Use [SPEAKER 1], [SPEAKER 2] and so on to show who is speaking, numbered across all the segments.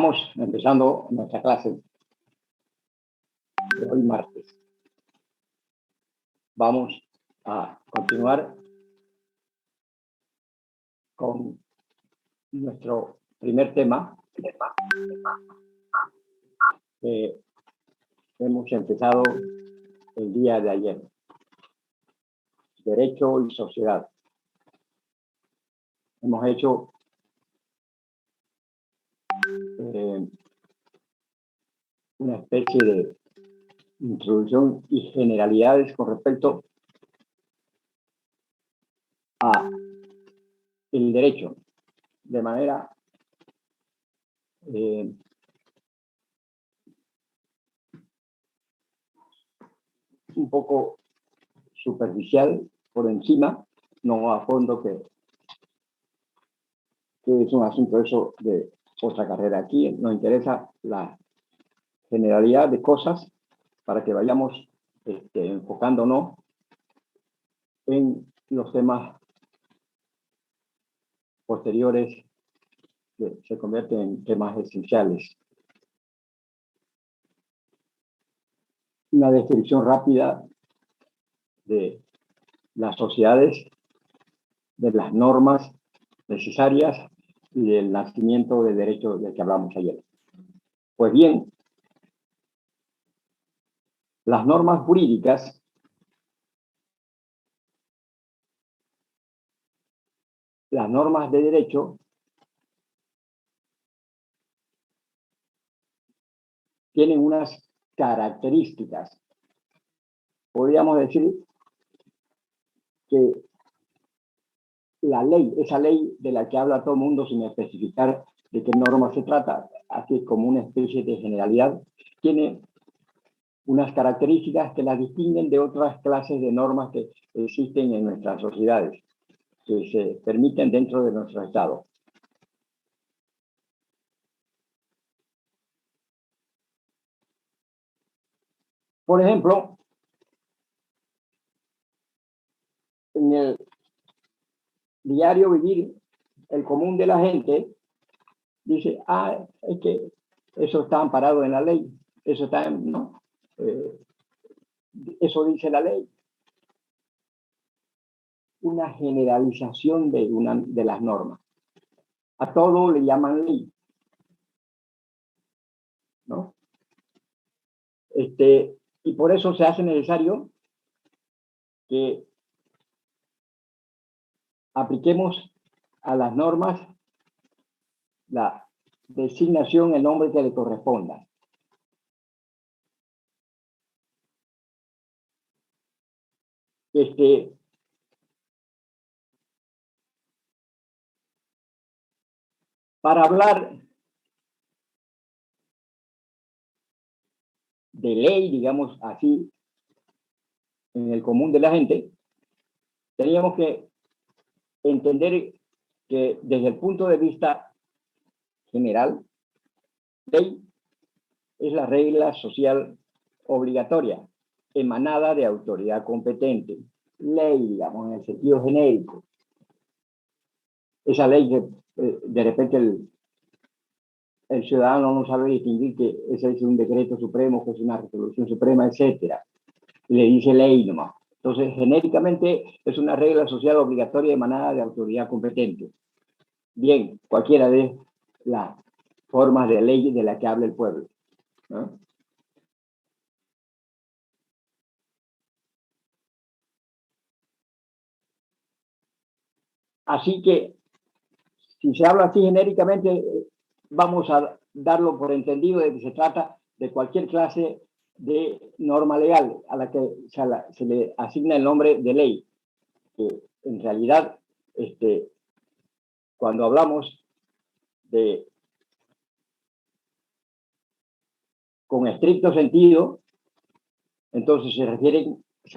[SPEAKER 1] Estamos empezando nuestra clase de hoy martes. Vamos a continuar con nuestro primer tema que hemos empezado el día de ayer. Derecho y sociedad. Hemos hecho una especie de introducción y generalidades con respecto a el derecho, de manera un poco superficial, por encima, no a fondo, que es un asunto eso de otra carrera. Aquí nos interesa la generalidad de cosas para que vayamos enfocándonos en los temas posteriores que se convierten en temas esenciales. Una descripción rápida de las sociedades, de las normas necesarias y del nacimiento del derecho del que hablamos ayer. Pues bien, las normas jurídicas las normas de derecho tienen unas características. Podríamos decir que la ley, esa ley de la que habla todo el mundo sin especificar de qué norma se trata, así como una especie de generalidad, tiene unas características que las distinguen de otras clases de normas que existen en nuestras sociedades, que se permiten dentro de nuestro Estado. Por ejemplo, en el diario vivir, el común de la gente dice, es que eso está amparado en la ley, eso está en, ¿no? Eso dice la ley. Una generalización de las normas. A todo le llaman ley, ¿no? Y por eso se hace necesario que apliquemos a las normas la designación, el nombre que le corresponda. Para hablar de ley, digamos así, en el común de la gente, teníamos que entender que desde el punto de vista general, ley es la regla social obligatoria, emanada de autoridad competente. Ley, digamos, en el sentido genérico. Esa ley que de repente el ciudadano no sabe distinguir que ese es un decreto supremo, que es una resolución suprema, etcétera. Le dice ley nomás. Entonces, genéricamente es una regla social obligatoria emanada de autoridad competente. Bien, cualquiera de las formas de ley de la que habla el pueblo, ¿no? Así que, si se habla así genéricamente, vamos a darlo por entendido de que se trata de cualquier clase de norma legal a la que se le asigna el nombre de ley. Que en realidad, cuando hablamos de con estricto sentido, entonces se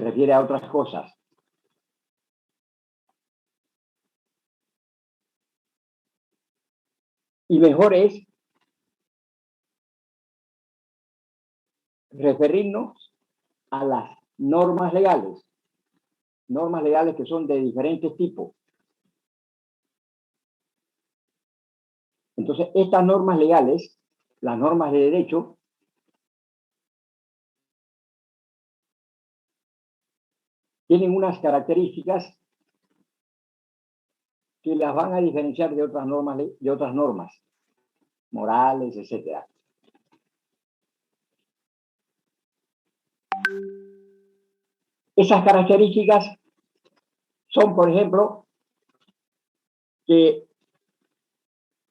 [SPEAKER 1] refiere a otras cosas. Y mejor es referirnos a las normas legales que son de diferentes tipos. Entonces, estas normas legales las normas de derecho tienen unas características que las van a diferenciar de otras normas morales, etc. Esas características son, por ejemplo, que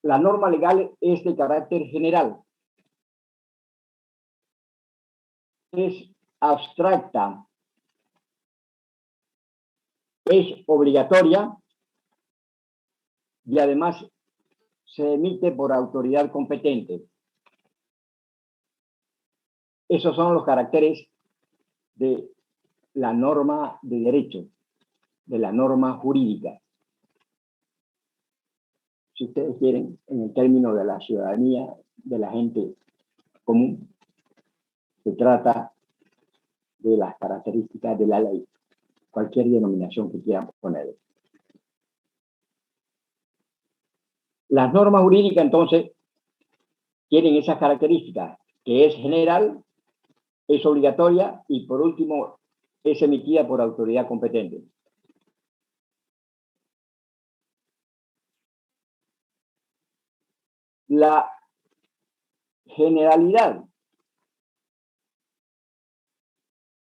[SPEAKER 1] la norma legal es de carácter general, es abstracta, es obligatoria y además se emite por autoridad competente. Esos son los caracteres de la norma de derecho, de la norma jurídica. Si ustedes quieren, en el término de la ciudadanía, de la gente común, se trata de las características de la ley, cualquier denominación que quieran poner. Las normas jurídicas, entonces, tienen esas características, que es general, es obligatoria y, por último, es emitida por autoridad competente. La generalidad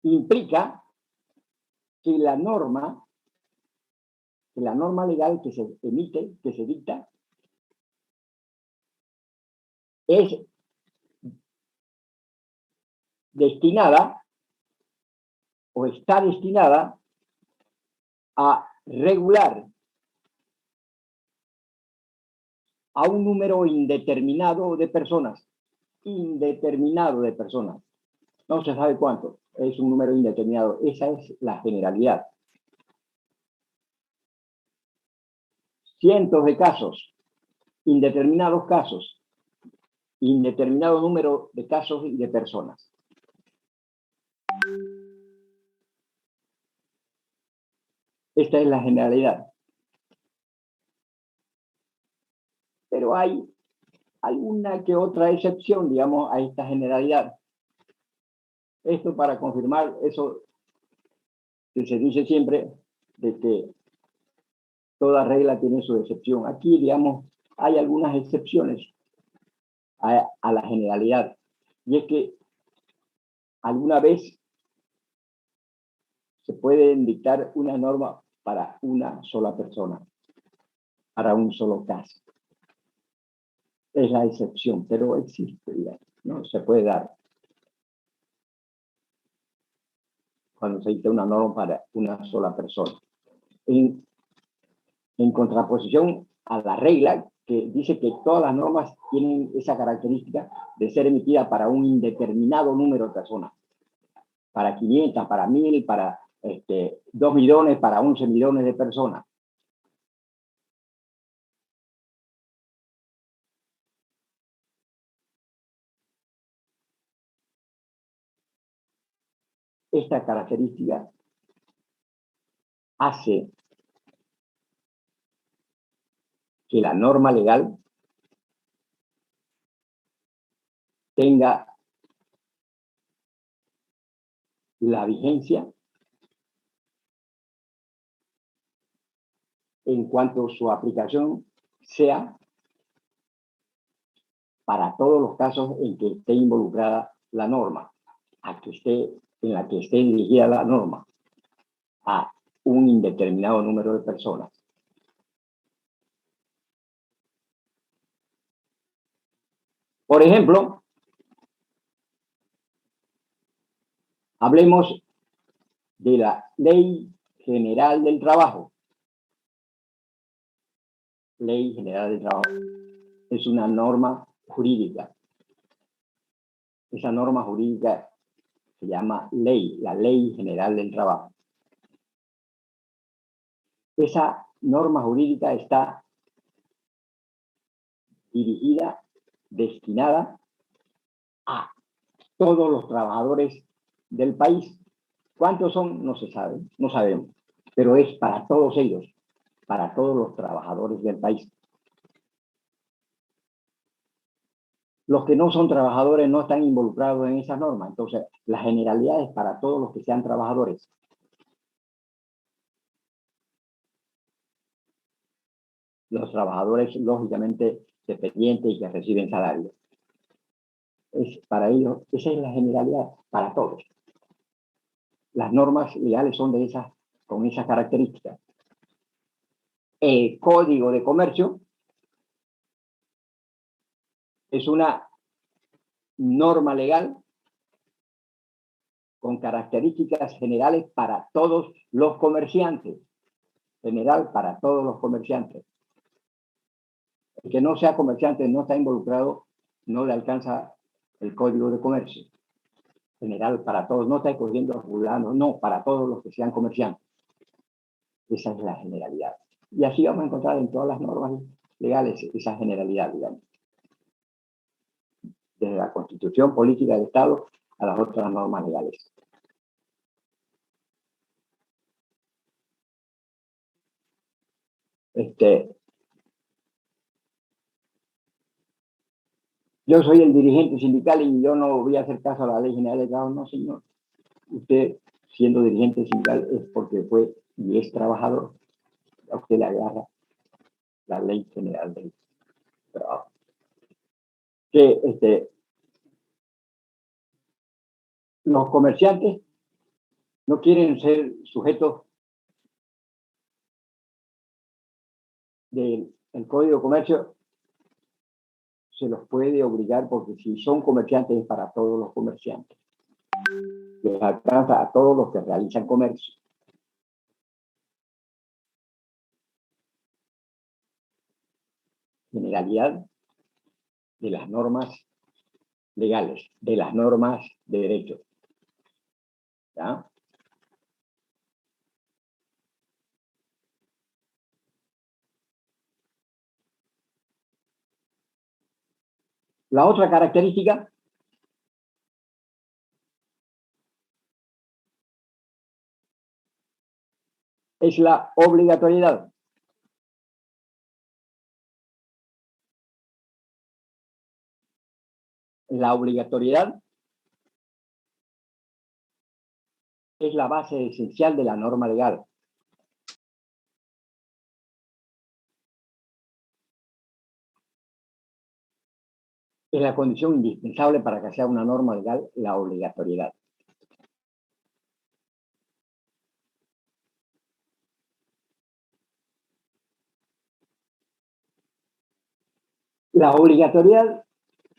[SPEAKER 1] implica que la norma legal que se emite, que se dicta, es destinada o está destinada a regular a un número indeterminado de personas. No se sabe cuánto, es un número indeterminado. Esa es la generalidad. Cientos de casos, indeterminados casos, indeterminado número de casos y de personas. Esta es la generalidad. Pero hay alguna que otra excepción, digamos, a esta generalidad. Esto para confirmar eso que se dice siempre, de que toda regla tiene su excepción. Aquí, digamos, hay algunas excepciones a la generalidad. Y es que alguna vez se puede dictar una norma para una sola persona, para un solo caso. Es la excepción, pero existe, digamos, ¿no? Se puede dar cuando se dicta una norma para una sola persona. En contraposición a la regla que dice que todas las normas tienen esa característica de ser emitidas para un indeterminado número de personas, para 500, para 1000, para 2 millones, para 11 millones de personas. Esta característica hace que la norma legal tenga la vigencia en cuanto su aplicación sea para todos los casos en que esté involucrada la norma, en la que esté dirigida la norma a un indeterminado número de personas. Por ejemplo, hablemos de la Ley General del Trabajo. Ley General del Trabajo es una norma jurídica. Esa norma jurídica se llama ley, la Ley General del Trabajo. Esa norma jurídica está dirigida, destinada a todos los trabajadores del país. ¿Cuántos son? No se sabe, no sabemos, pero es para todos ellos, para todos los trabajadores del país. Los que no son trabajadores no están involucrados en esas normas. Entonces, la generalidad es para todos los que sean trabajadores. Los trabajadores, lógicamente, dependientes y que reciben salario. Para ellos, esa es la generalidad para todos. Las normas legales son con esas características. El Código de Comercio es una norma legal con características generales para todos los comerciantes. General para todos los comerciantes. El que no sea comerciante, no está involucrado, no le alcanza el Código de Comercio. General para todos, no está escogiendo a fulano, no, para todos los que sean comerciantes. Esa es la generalidad. Y así vamos a encontrar en todas las normas legales esa generalidad, digamos. Desde la Constitución Política del Estado a las otras normas legales. Yo soy el dirigente sindical y yo no voy a hacer caso a la Ley General de Trabajo. No, señor. Usted, siendo dirigente sindical, es porque fue y es trabajador. A usted le agarra la Ley General del Trabajo. Que los comerciantes no quieren ser sujetos del Código de Comercio, se los puede obligar porque si son comerciantes es para todos los comerciantes. Les alcanza a todos los que realizan comercio. Generalidad de las normas legales, de las normas de derecho. ¿Ya? La otra característica es la obligatoriedad. La obligatoriedad es la base esencial de la norma legal. Es la condición indispensable para que sea una norma legal la obligatoriedad. La obligatoriedad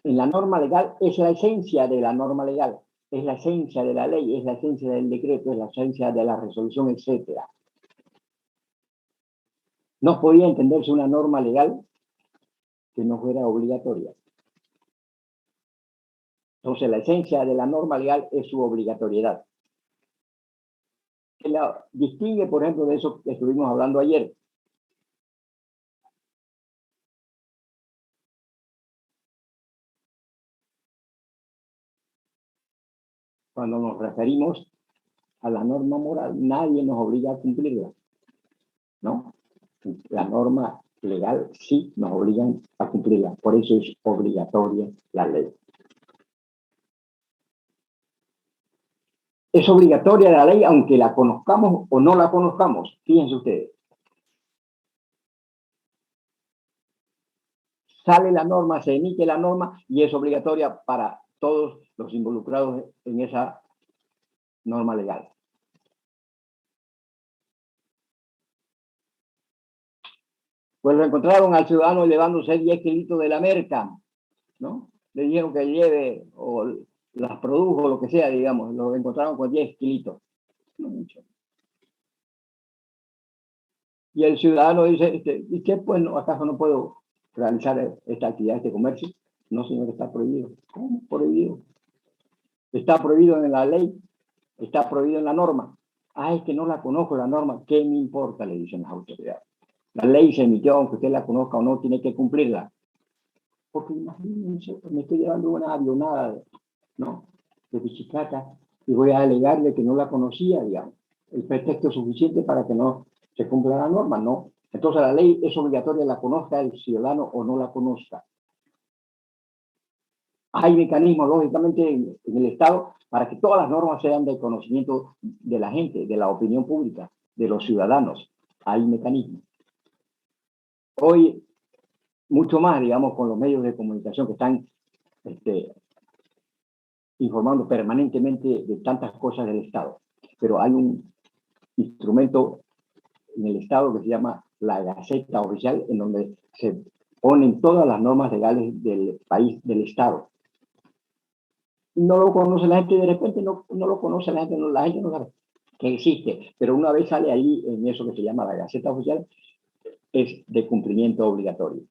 [SPEAKER 1] en la norma legal es la esencia de la norma legal, es la esencia de la ley, es la esencia del decreto, es la esencia de la resolución, etc. No podía entenderse una norma legal que no fuera obligatoria. Entonces, la esencia de la norma legal es su obligatoriedad. Que la distingue, por ejemplo, de eso que estuvimos hablando ayer. Cuando nos referimos a la norma moral, nadie nos obliga a cumplirla, ¿no? La norma legal sí nos obligan a cumplirla, por eso es obligatoria la ley. Es obligatoria la ley aunque la conozcamos o no la conozcamos, fíjense ustedes. Sale la norma, se emite la norma y es obligatoria para todos los involucrados en esa norma legal. Pues lo encontraron al ciudadano llevándose 10 kilitos de la merca, ¿no? Le dijeron que lleve o las produjo, lo que sea, digamos, lo encontraron con 10 kilitos. No mucho. Y el ciudadano dice, ¿y qué? Pues, no, ¿acaso no puedo realizar esta actividad, este comercio? No, señor, está prohibido. ¿Cómo prohibido? Está prohibido en la ley, está prohibido en la norma. Ah, es que no la conozco la norma. ¿Qué me importa? Le dicen las autoridades. La ley se emitió, aunque usted la conozca o no, tiene que cumplirla. Porque imagínense, me estoy llevando una avionada, ¿no?, de bicicleta y voy a alegarle que no la conocía, digamos. El pretexto suficiente para que no se cumpla la norma, ¿no? Entonces la ley es obligatoria, la conozca el ciudadano o no la conozca. Hay mecanismos, lógicamente, en el Estado para que todas las normas sean de conocimiento de la gente, de la opinión pública, de los ciudadanos. Hay mecanismos. Hoy, mucho más, digamos, con los medios de comunicación que están informando permanentemente de tantas cosas del Estado. Pero hay un instrumento en el Estado que se llama la Gaceta Oficial, en donde se ponen todas las normas legales del país, del Estado. No lo conoce la gente, de repente no lo conoce la gente no sabe que existe, pero una vez sale ahí en eso que se llama la Gaceta Oficial, es de cumplimiento obligatorio.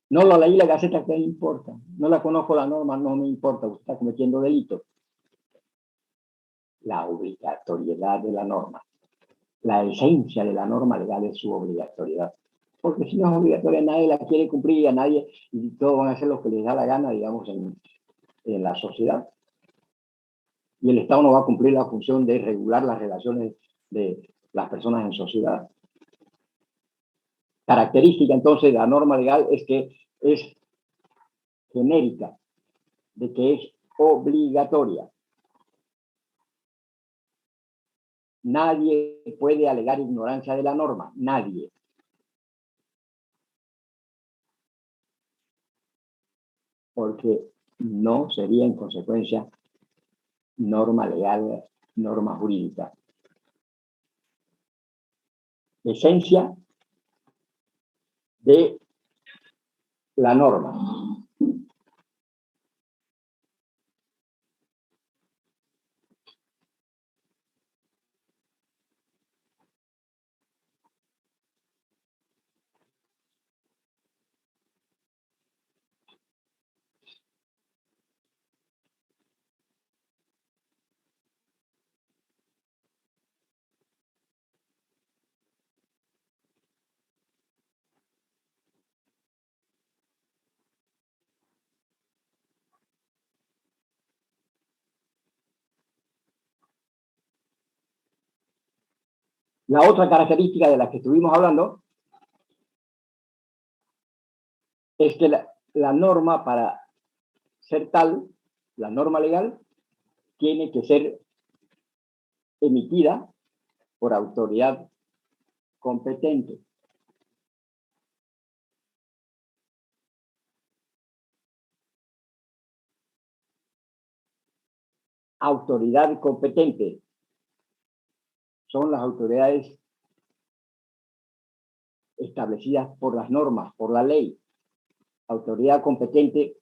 [SPEAKER 1] No lo leí la Gaceta, ¿qué importa? No la conozco la norma, no me importa, usted está cometiendo delito. La obligatoriedad de la norma. La esencia de la norma legal es su obligatoriedad. Porque si no es obligatoria, nadie la quiere cumplir, a nadie, y todos van a hacer lo que les da la gana, digamos, en la sociedad. Y el Estado no va a cumplir la función de regular las relaciones de las personas en sociedad. Característica, entonces, de la norma legal es que es genérica, de que es obligatoria. Nadie puede alegar ignorancia de la norma, nadie. Porque no sería en consecuencia norma legal, norma jurídica. Esencia de la norma. La otra característica de la que estuvimos hablando es que la norma, para ser tal, la norma legal, tiene que ser emitida por autoridad competente. Autoridad competente son las autoridades establecidas por las normas, por la ley. Autoridad competente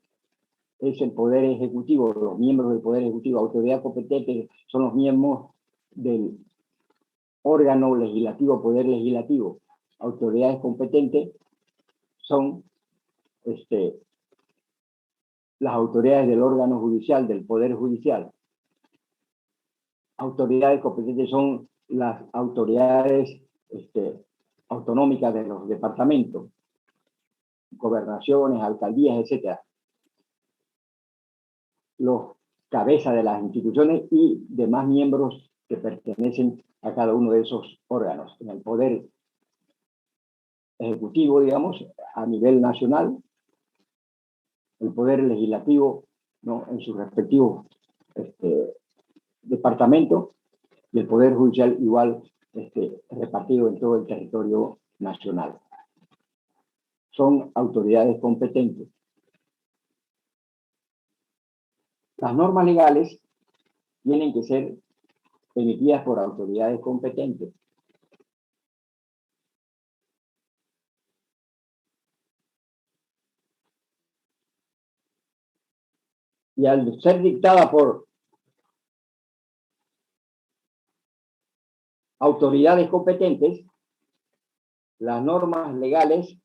[SPEAKER 1] es el Poder Ejecutivo, los miembros del Poder Ejecutivo. Autoridad competente son los miembros del órgano legislativo, Poder Legislativo. Autoridades competentes son las autoridades del órgano judicial, del Poder Judicial. Autoridades competentes son las autoridades autonómicas de los departamentos, gobernaciones, alcaldías, etcétera. Los cabezas de las instituciones y demás miembros que pertenecen a cada uno de esos órganos. En el Poder Ejecutivo, digamos, a nivel nacional, el Poder Legislativo, ¿no?, en sus respectivos departamentos, y el Poder Judicial igual repartido en todo el territorio nacional. Son autoridades competentes. Las normas legales tienen que ser emitidas por autoridades competentes. Y al ser dictada por autoridades competentes, las normas legales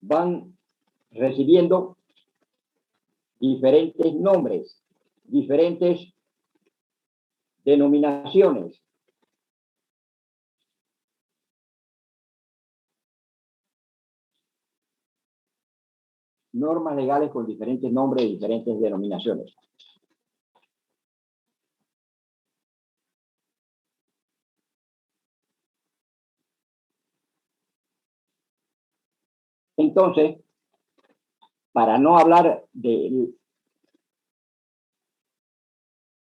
[SPEAKER 1] van recibiendo diferentes nombres, diferentes denominaciones. Normas legales con diferentes nombres y diferentes denominaciones. Entonces, para no hablar de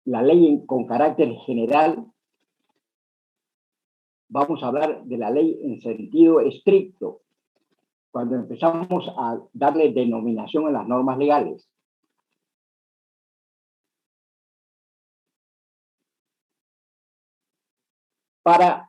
[SPEAKER 1] la ley con carácter general, vamos a hablar de la ley en sentido estricto, cuando empezamos a darle denominación a las normas legales. Para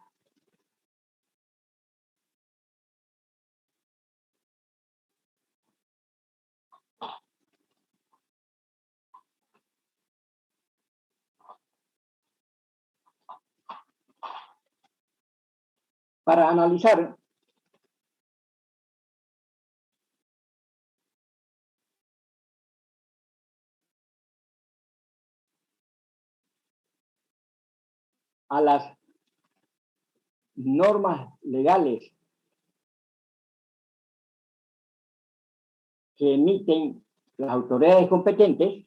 [SPEAKER 1] analizar a las normas legales que emiten las autoridades competentes,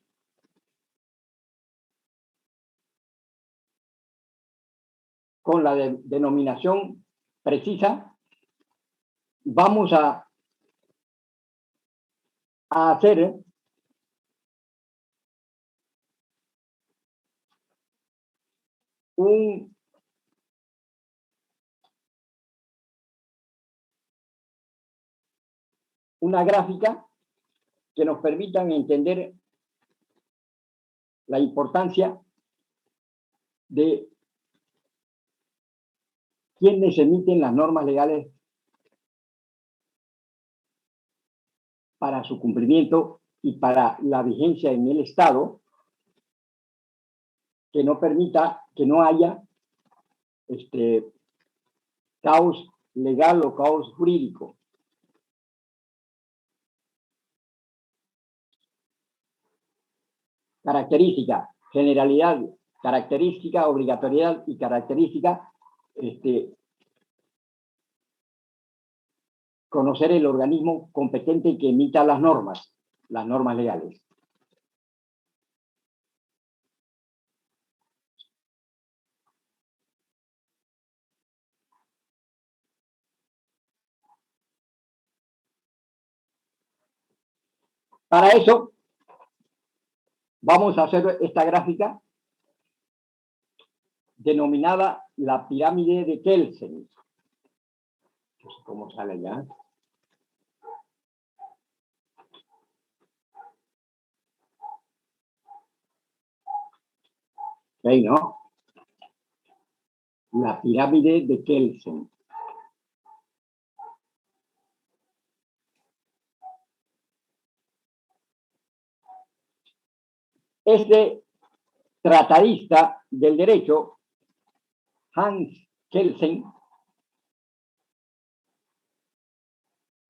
[SPEAKER 1] con la denominación precisa, vamos a hacer una gráfica que nos permitan entender la importancia de quienes emiten las normas legales para su cumplimiento y para la vigencia en el Estado, que no permita que no haya caos legal o caos jurídico. Característica, generalidad, característica, obligatoriedad y característica, conocer el organismo competente que emita las normas legales. Para eso, vamos a hacer esta gráfica denominada la pirámide de Kelsen. No sé cómo sale ya. ¿Veis, no? La pirámide de Kelsen. Este tratadista del derecho, Hans Kelsen,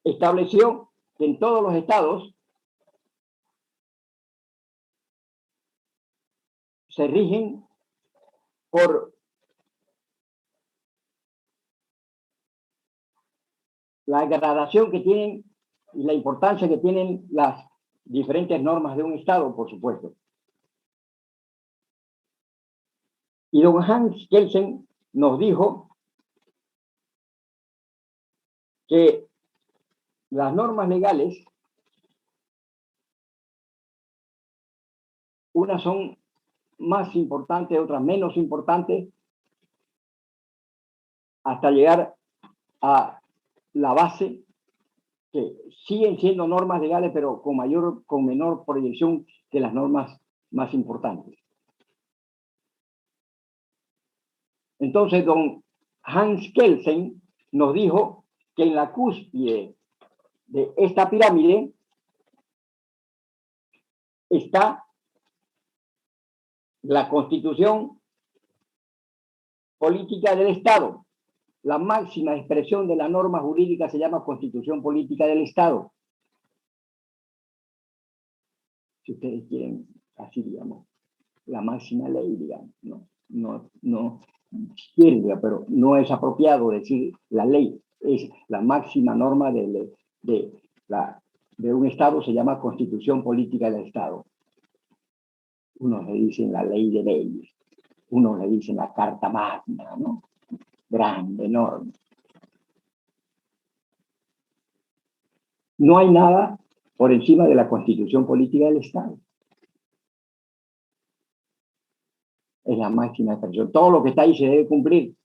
[SPEAKER 1] estableció que en todos los estados se rigen por la gradación que tienen y la importancia que tienen las diferentes normas de un estado, por supuesto. Y don Hans Kelsen nos dijo que las normas legales, unas son más importantes, otras menos importantes, hasta llegar a la base, que siguen siendo normas legales, pero con menor proyección que las normas más importantes. Entonces, don Hans Kelsen nos dijo que en la cúspide de esta pirámide está la Constitución Política del Estado. La máxima expresión de la norma jurídica se llama Constitución Política del Estado. Si ustedes quieren, así digamos, la máxima ley, digamos, no sirve, pero no es apropiado decir la ley, es la máxima norma de un Estado, se llama Constitución Política del Estado. Unos le dicen la ley de leyes, unos le dicen la Carta Magna, ¿no? Grande, enorme. No hay nada por encima de la Constitución política del Estado. Es la máxima expresión. Todo lo que está ahí se debe cumplir.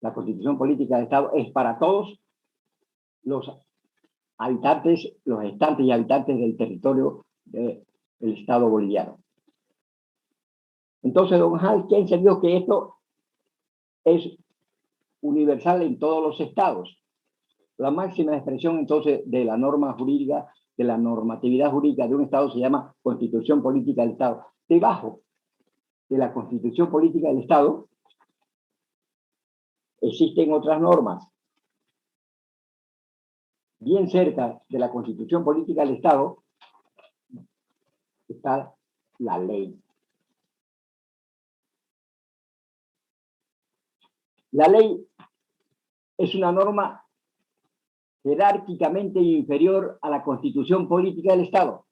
[SPEAKER 1] La Constitución política del Estado es para todos los habitantes, los estantes y habitantes del territorio del Estado boliviano. Entonces, don Hans Kelsen vio que esto es universal en todos los estados. La máxima expresión, entonces, de la norma jurídica, de la normatividad jurídica de un estado se llama Constitución política del Estado. Debajo de la Constitución política del Estado existen otras normas. Bien cerca de la Constitución política del Estado está la ley. La ley es una norma jerárquicamente inferior a la Constitución política del Estado.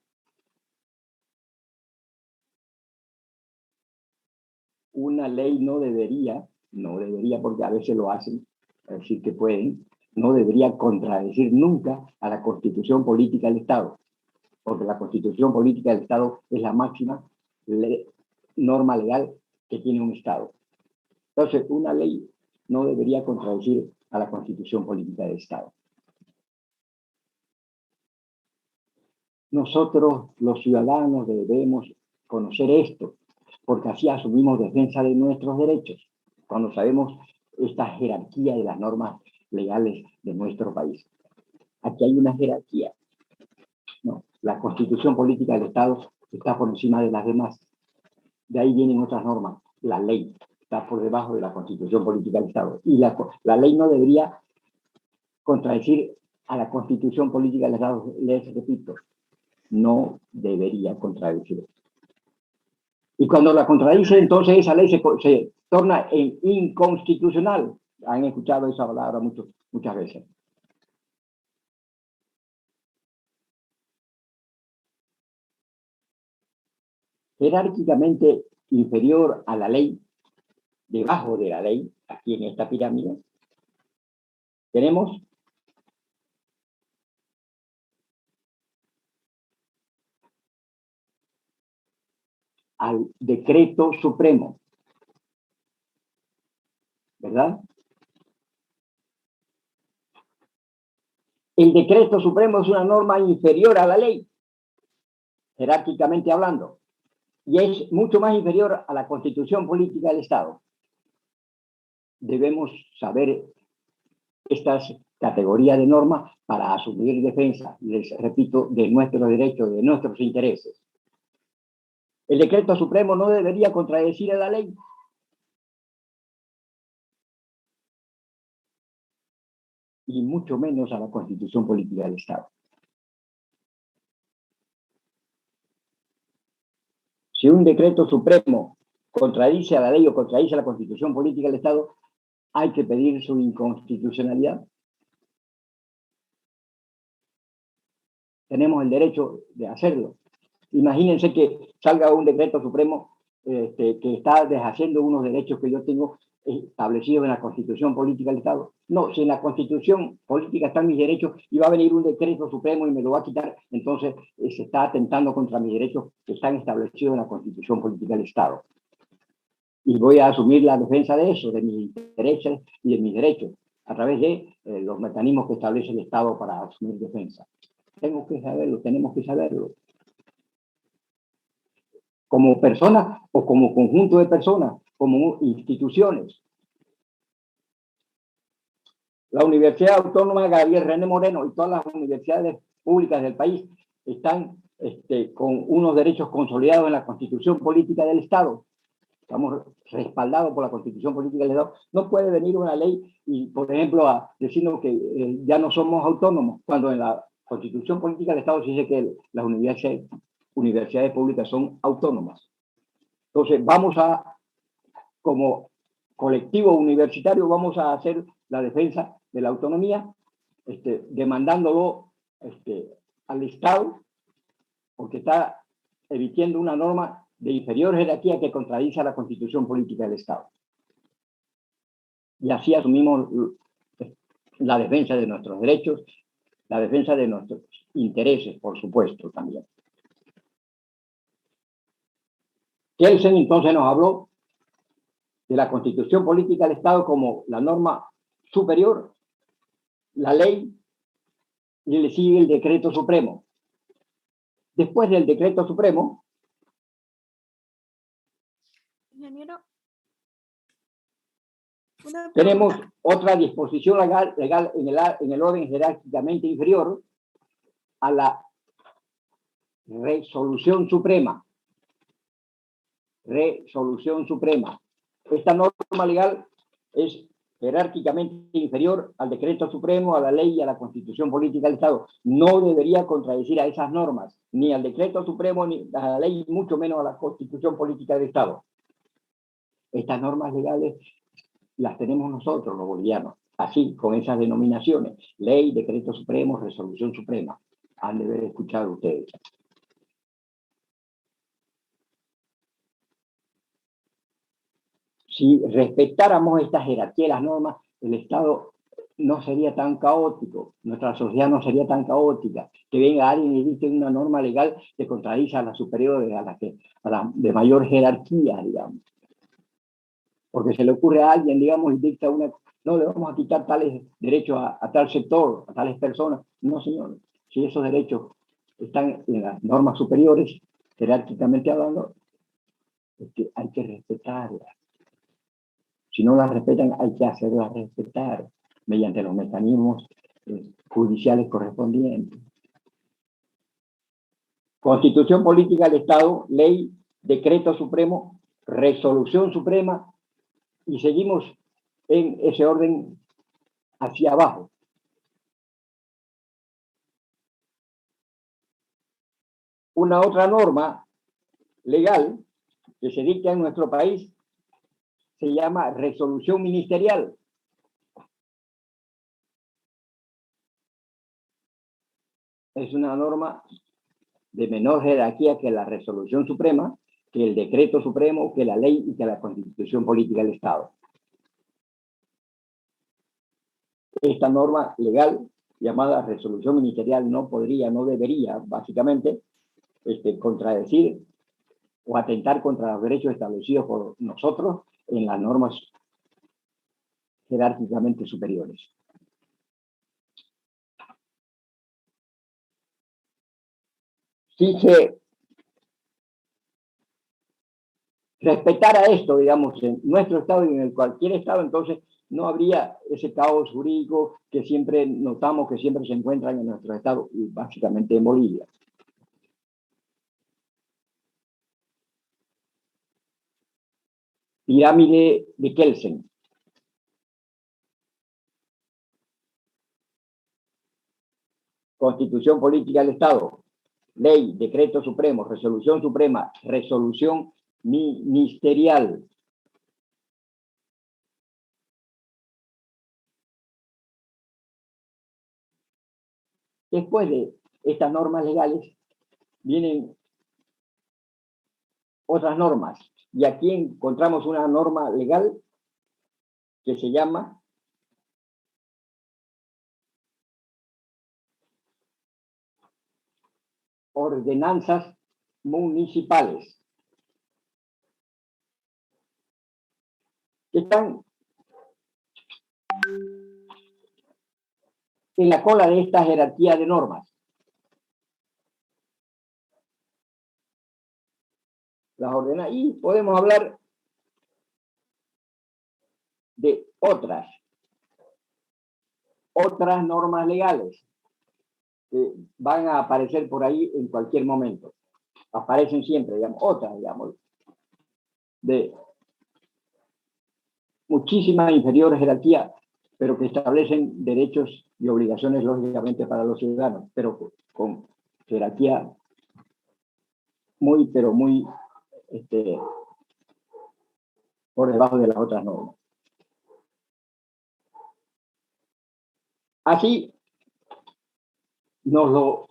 [SPEAKER 1] Una ley no debería, porque a veces lo hacen, es decir, que pueden, no debería contradecir nunca a la Constitución política del Estado, porque la Constitución política del Estado es la máxima norma legal que tiene un Estado. Entonces, una ley no debería contradecir a la Constitución política del Estado. Nosotros, los ciudadanos, debemos conocer esto, porque así asumimos defensa de nuestros derechos, cuando sabemos esta jerarquía de las normas legales de nuestro país. Aquí hay una jerarquía. No, la Constitución política del Estado está por encima de las demás. De ahí vienen otras normas. La ley está por debajo de la Constitución política del Estado. Y la ley no debería contradecir a la Constitución política del Estado. Les repito, no debería contradecir. Y cuando la contradice, entonces esa ley se torna en inconstitucional. Han escuchado esa palabra muchas veces. Jerárquicamente inferior a la ley, debajo de la ley, aquí en esta pirámide, tenemos al decreto supremo, ¿verdad? El decreto supremo es una norma inferior a la ley, jerárquicamente hablando, y es mucho más inferior a la Constitución política del Estado. Debemos saber estas categorías de normas para asumir defensa, les repito, de nuestros derechos, de nuestros intereses. El decreto supremo no debería contradecir a la ley. Y mucho menos a la Constitución política del Estado. Si un decreto supremo contradice a la ley o contradice a la Constitución política del Estado, hay que pedir su inconstitucionalidad. Tenemos el derecho de hacerlo. Imagínense que salga un decreto supremo que está deshaciendo unos derechos que yo tengo establecidos en la Constitución política del Estado. No, si en la Constitución política están mis derechos y va a venir un decreto supremo y me lo va a quitar, entonces se está atentando contra mis derechos que están establecidos en la Constitución política del Estado. Y voy a asumir la defensa de eso, de mis intereses y de mis derechos, a través de los mecanismos que establece el Estado para asumir defensa. Tengo que saberlo, tenemos que saberlo. Como personas o como conjunto de personas, como instituciones. La Universidad Autónoma Gabriel René Moreno y todas las universidades públicas del país están con unos derechos consolidados en la Constitución política del Estado. Estamos respaldados por la Constitución política del Estado. No puede venir una ley y, por ejemplo, a decirnos que ya no somos autónomos, cuando en la Constitución política del Estado se dice que las universidades públicas son autónomas. Entonces, como colectivo universitario, vamos a hacer la defensa de la autonomía, demandándolo al Estado, porque está emitiendo una norma de inferior jerarquía que contradice a la Constitución política del Estado. Y así asumimos la defensa de nuestros derechos la defensa de nuestros intereses, por supuesto, también. Kelsen entonces nos habló de la Constitución Política del Estado como la norma superior, la ley, y le sigue el decreto supremo. Después del decreto supremo,
[SPEAKER 2] ingeniero,
[SPEAKER 1] tenemos otra disposición legal en el orden jerárquicamente inferior a la resolución suprema. Resolución suprema. Esta norma legal es jerárquicamente inferior al decreto supremo, a la ley y a la Constitución Política del Estado. No debería contradecir a esas normas, ni al decreto supremo, ni a la ley, mucho menos a la Constitución Política del Estado. Estas normas legales las tenemos nosotros, los bolivianos, así, con esas denominaciones: ley, decreto supremo, resolución suprema. Han de haber escuchado ustedes. Si respetáramos esta jerarquía de las normas, el Estado no sería tan caótico, nuestra sociedad no sería tan caótica, que venga alguien y dicte una norma legal que contradice a las superiores, a las de mayor jerarquía, digamos. Porque se le ocurre a alguien, digamos, y dicta una, no, le vamos a quitar tales derechos a tal sector, a tales personas. No, señor, si esos derechos están en las normas superiores, jerárquicamente hablando, hay que respetarlas. Si no las respetan, hay que hacerlas respetar mediante los mecanismos judiciales correspondientes. Constitución Política del Estado, ley, decreto supremo, resolución suprema, y seguimos en ese orden hacia abajo. Una otra norma legal que se dicta en nuestro país se llama resolución ministerial. Es una norma de menor jerarquía que la resolución suprema, que el decreto supremo, que la ley y que la Constitución Política del Estado. Esta norma legal llamada resolución ministerial no podría, no debería, básicamente, contradecir o atentar contra los derechos establecidos por nosotros en las normas jerárquicamente superiores. Si se respetara esto, digamos, en nuestro estado y en cualquier estado, entonces no habría ese caos jurídico que siempre notamos que siempre se encuentran en nuestro estado y básicamente en Bolivia. Pirámide de Kelsen. Constitución Política del Estado, ley, decreto supremo, resolución suprema, resolución ministerial. Después de estas normas legales vienen otras normas. Y aquí encontramos una norma legal que se llama ordenanzas municipales, que están en la cola de esta jerarquía de normas. Las ordenanzas, y podemos hablar de otras normas legales que van a aparecer por ahí en cualquier momento. Aparecen siempre, digamos, otras, digamos, de muchísima inferior jerarquía, pero que establecen derechos y obligaciones, lógicamente, para los ciudadanos, pero con jerarquía muy, pero muy por debajo de las otras normas. Así nos lo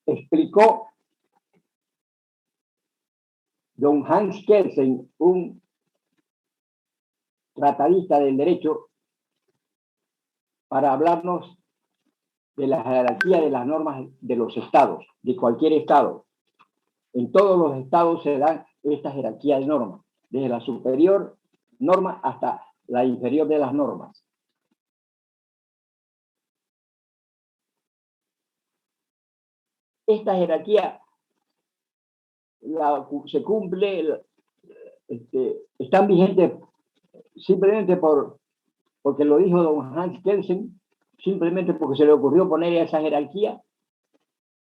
[SPEAKER 1] explicó don Hans Kelsen, un tratadista del derecho para hablarnos de la jerarquía de las normas de los estados, de cualquier estado. En todos los estados se dan esta jerarquía de normas, desde la superior norma hasta la inferior de las normas. Esta jerarquía se cumple, están vigentes simplemente porque lo dijo don Hans Kelsen, simplemente porque se le ocurrió poner esa jerarquía.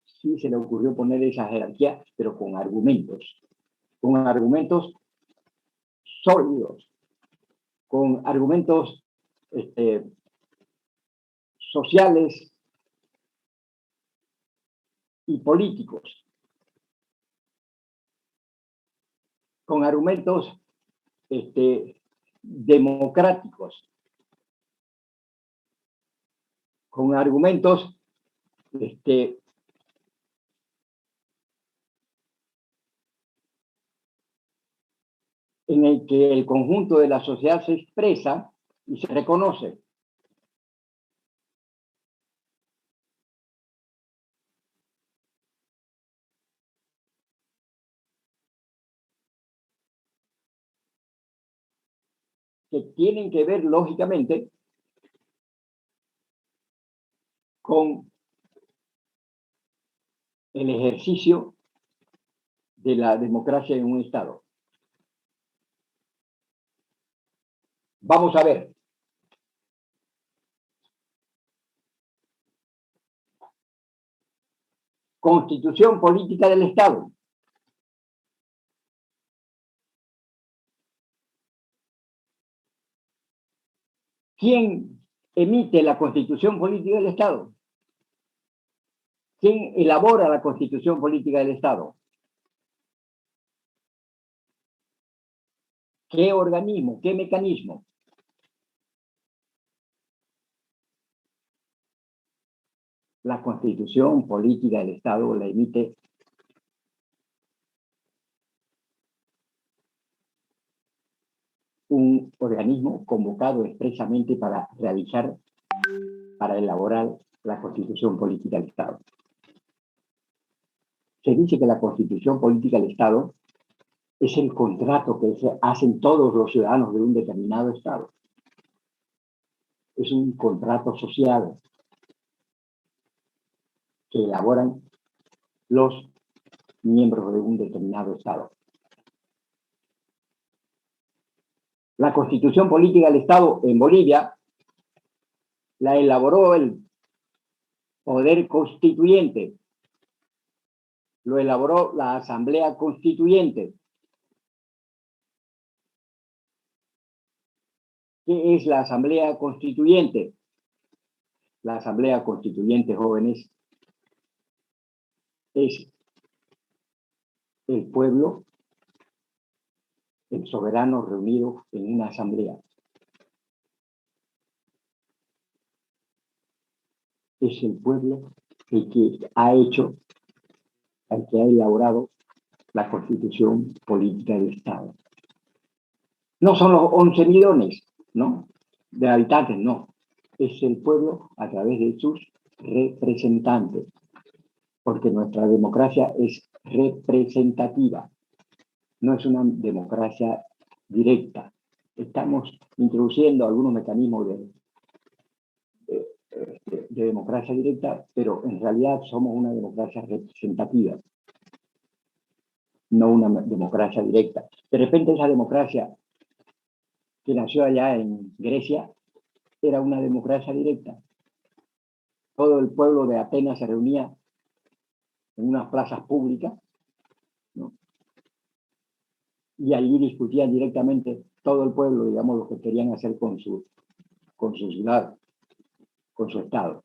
[SPEAKER 1] Sí, se le ocurrió poner esa jerarquía, pero con argumentos sólidos, con argumentos sociales y políticos, con argumentos democráticos, con argumentos en el que el conjunto de la sociedad se expresa y se reconoce. Que tienen que ver, lógicamente, con el ejercicio de la democracia en un Estado. Vamos a ver. Constitución política del Estado. ¿Quién emite la Constitución política del Estado? ¿Quién elabora la Constitución política del Estado? ¿Qué organismo? ¿Qué mecanismo? La Constitución política del Estado la emite un organismo convocado expresamente para elaborar la Constitución política del Estado. Se dice que la Constitución política del Estado es el contrato que hacen todos los ciudadanos de un determinado Estado. Es un contrato social que elaboran los miembros de un determinado Estado. La Constitución política del Estado en Bolivia la elaboró el Poder Constituyente, lo elaboró la Asamblea Constituyente. ¿Qué es la Asamblea Constituyente? La Asamblea Constituyente, jóvenes, es el pueblo, el soberano reunido en una asamblea. Es el pueblo el que ha elaborado la Constitución política del Estado. No son los 11 millones, ¿no?, de habitantes, no. Es el pueblo a través de sus representantes, porque nuestra democracia es representativa, no es una democracia directa. Estamos introduciendo algunos mecanismos de democracia directa, pero en realidad somos una democracia representativa, no una democracia directa. De repente esa democracia que nació allá en Grecia era una democracia directa. Todo el pueblo de Atenas se reunía en unas plazas públicas, ¿no?, y allí discutían directamente todo el pueblo, digamos, lo que querían hacer con su ciudad, con su Estado.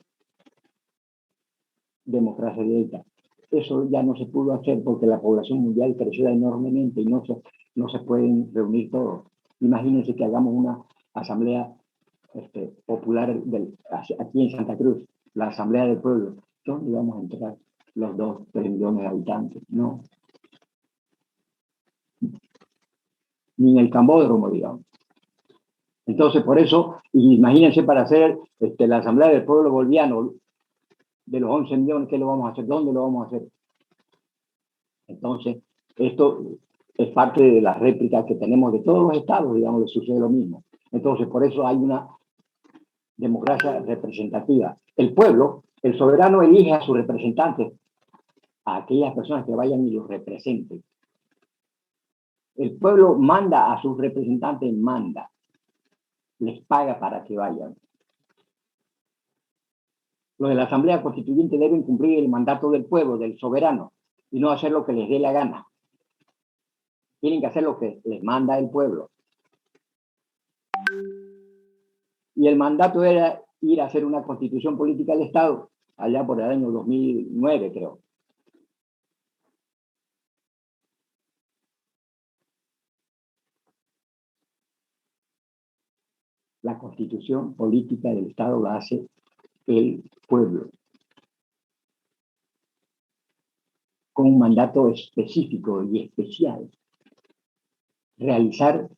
[SPEAKER 1] Democracia directa. Eso ya no se pudo hacer porque la población mundial creció enormemente y no se pueden reunir todos. Imagínense que hagamos una asamblea popular aquí en Santa Cruz, la Asamblea del Pueblo. ¿Dónde vamos a entrar los 2-3 millones de habitantes? No. Ni en el Cambódromo, digamos. Entonces, por eso, imagínense, para hacer la Asamblea del Pueblo Boliviano, de los 11 millones, ¿qué lo vamos a hacer? ¿Dónde lo vamos a hacer? Entonces, esto es parte de las réplicas que tenemos de todos los estados, digamos, le sucede lo mismo. Entonces, por eso hay una democracia representativa. El pueblo, el soberano, elige a sus representantes, a aquellas personas que vayan y los representen. El pueblo manda a sus representantes, les paga para que vayan. Los de la Asamblea Constituyente deben cumplir el mandato del pueblo, del soberano, y no hacer lo que les dé la gana. Tienen que hacer lo que les manda el pueblo. Y el mandato era ir a hacer una constitución política del Estado, allá por el año 2009, creo. La constitución política del Estado la hace el pueblo, con un mandato específico y especial. Realizar,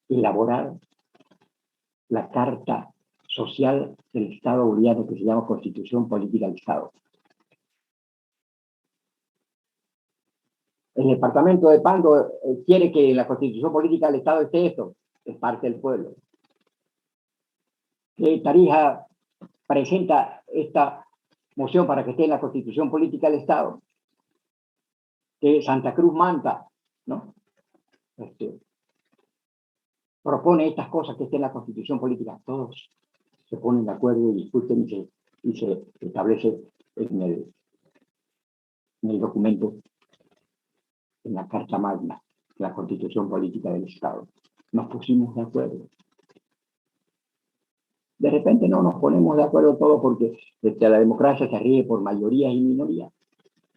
[SPEAKER 1] elaborar la Carta Social del Estado Boliviano, que se llama Constitución Política del Estado. El departamento de Pando quiere que en la Constitución Política del Estado esté esto, es parte del pueblo. Que Tarija presenta esta moción para que esté en la Constitución Política del Estado. Que Santa Cruz Manta, ¿no? Propone estas cosas que estén en la Constitución Política. Todos se ponen de acuerdo y discuten y se establece en el documento, en la Carta Magna, la Constitución Política del Estado. Nos pusimos de acuerdo. De repente no nos ponemos de acuerdo todos porque la democracia se rige por mayorías y minorías.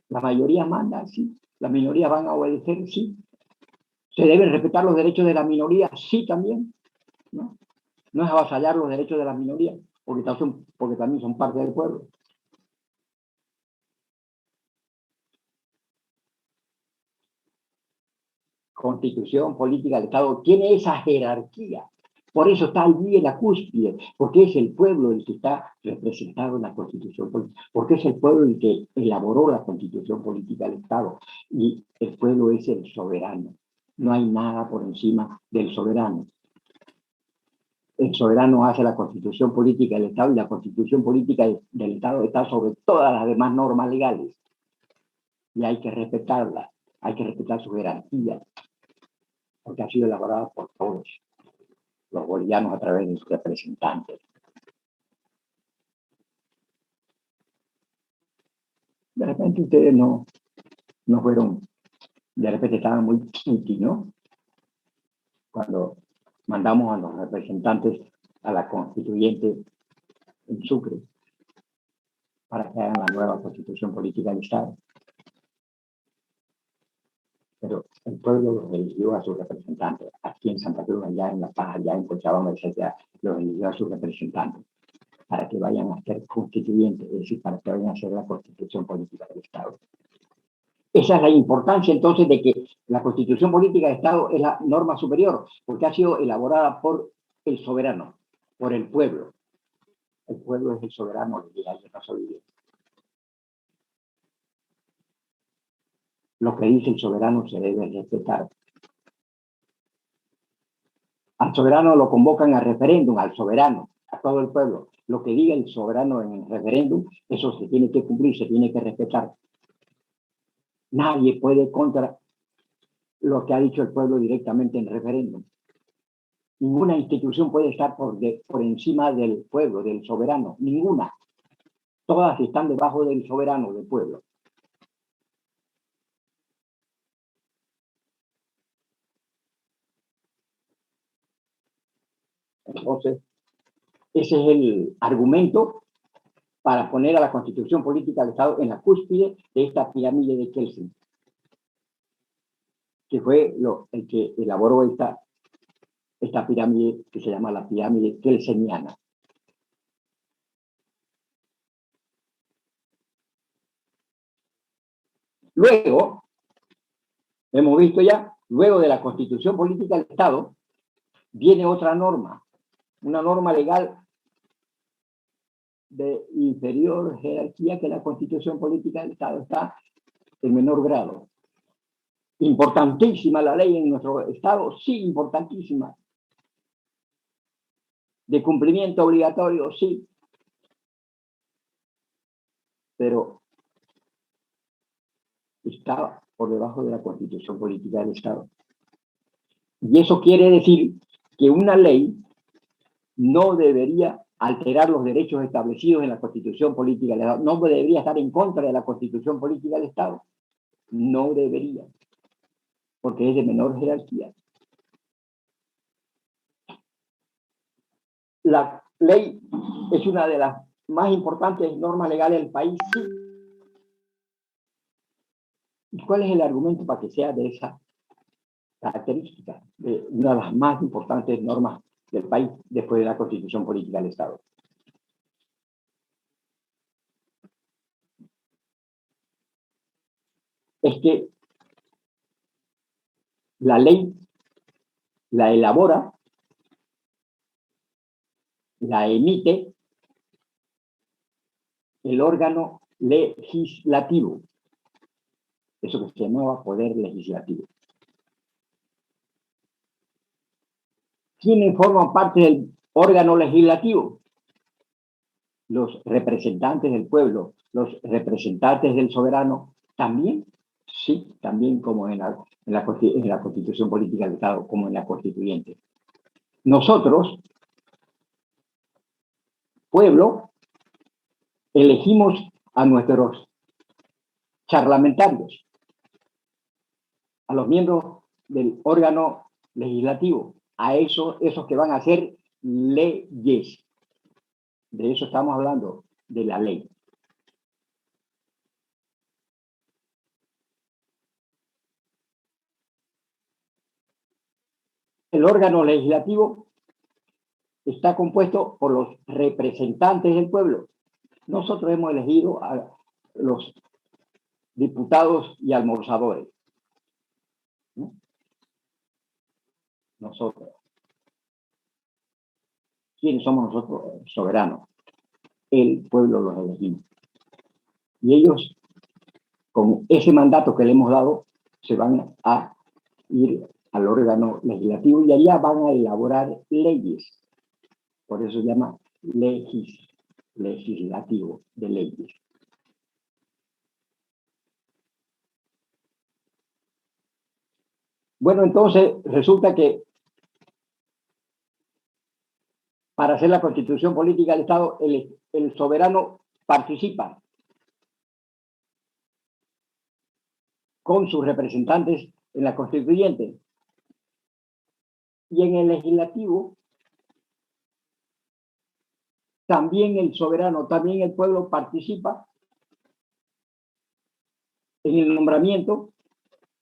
[SPEAKER 1] Las mayorías mandan, sí. Las minorías van a obedecer, sí. Se deben respetar los derechos de las minorías, sí también. No, no es avasallar los derechos de las minorías, porque también son parte del pueblo. Constitución política del Estado tiene esa jerarquía. Por eso está allí en la cúspide, porque es el pueblo el que está representado en la Constitución política, porque es el pueblo el que elaboró la Constitución política del Estado, y el pueblo es el soberano. No hay nada por encima del soberano. El soberano hace la Constitución política del Estado, y la Constitución política del Estado está sobre todas las demás normas legales. Y hay que respetarla, hay que respetar su jerarquía, porque ha sido elaborada por todos los bolivianos a través de sus representantes. De repente ustedes no fueron, de repente estaban muy chiquitos, ¿no? Cuando mandamos a los representantes a la constituyente en Sucre para que hagan la nueva Constitución Política del Estado. Pero el pueblo los eligió a sus representantes. Aquí en Santa Cruz, allá en La Paz, allá en Cochabamba, etc., los eligió a sus representantes para que vayan a ser constituyentes, es decir, para que vayan a hacer la Constitución Política del Estado. Esa es la importancia entonces de que la Constitución Política del Estado es la norma superior, porque ha sido elaborada por el soberano, por el pueblo. El pueblo es el soberano, y ahí no se olvide. Lo que dice el soberano se debe respetar. Al soberano lo convocan a referéndum, al soberano, a todo el pueblo. Lo que diga el soberano en el referéndum, eso se tiene que cumplir, se tiene que respetar. Nadie puede contra lo que ha dicho el pueblo directamente en referéndum. Ninguna institución puede estar por encima del pueblo, del soberano. Ninguna. Todas están debajo del soberano, del pueblo. Entonces, ese es el argumento para poner a la Constitución Política del Estado en la cúspide de esta pirámide de Kelsen, que fue el que elaboró esta pirámide que se llama la pirámide kelseniana. Luego, hemos visto ya, luego de la Constitución Política del Estado, viene otra norma, una norma legal de inferior jerarquía que la Constitución Política del Estado, está en menor grado. Importantísima la ley en nuestro Estado, sí, importantísima. De cumplimiento obligatorio, sí. Pero está por debajo de la Constitución Política del Estado. Y eso quiere decir que una ley no debería alterar los derechos establecidos en la Constitución Política del Estado, no debería estar en contra de la Constitución Política del Estado, no debería, porque es de menor jerarquía. La ley es una de las más importantes normas legales del país, sí. ¿Y cuál es el argumento para que sea de esa característica, de una de las más importantes normas del país después de la Constitución Política del Estado? Es que la ley la elabora, la emite el órgano legislativo, eso que se llamaba poder legislativo. ¿Quiénes forman parte del órgano legislativo? Los representantes del pueblo, los representantes del soberano, también, sí, también como en la Constitución Política del Estado, como en la Constituyente. Nosotros, pueblo, elegimos a nuestros parlamentarios, a los miembros del órgano legislativo, a esos que van a hacer leyes. De eso estamos hablando, de la ley. El órgano legislativo está compuesto por los representantes del pueblo. Nosotros hemos elegido a los diputados y almorzadores, ¿no? Nosotros. ¿Quiénes somos nosotros? Soberanos. El pueblo los elegimos. Y ellos, con ese mandato que le hemos dado, se van a ir al órgano legislativo y allá van a elaborar leyes. Por eso se llama legislativo, de leyes. Bueno, entonces resulta que para hacer la Constitución Política del Estado, el soberano participa con sus representantes en la Constituyente. Y en el legislativo, también el soberano, también el pueblo participa en el nombramiento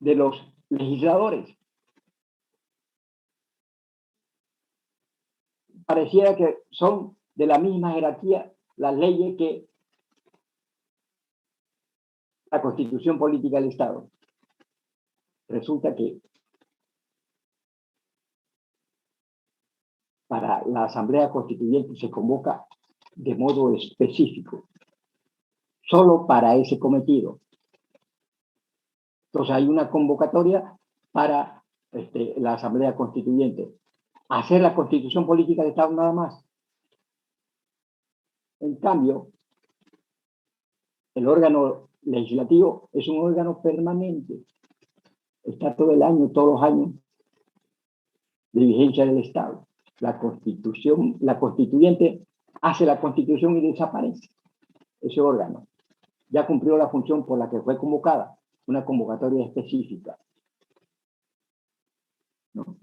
[SPEAKER 1] de los legisladores. Pareciera que son de la misma jerarquía las leyes que la Constitución Política del Estado. Resulta que para la Asamblea Constituyente se convoca de modo específico, solo para ese cometido. Entonces hay una convocatoria para la Asamblea Constituyente. Hacer la Constitución Política del Estado nada más. En cambio, el órgano legislativo es un órgano permanente. Está todo el año, todos los años de vigencia del Estado. La Constitución, la Constituyente hace la Constitución y desaparece ese órgano. Ya cumplió la función por la que fue convocada, una convocatoria específica, ¿no?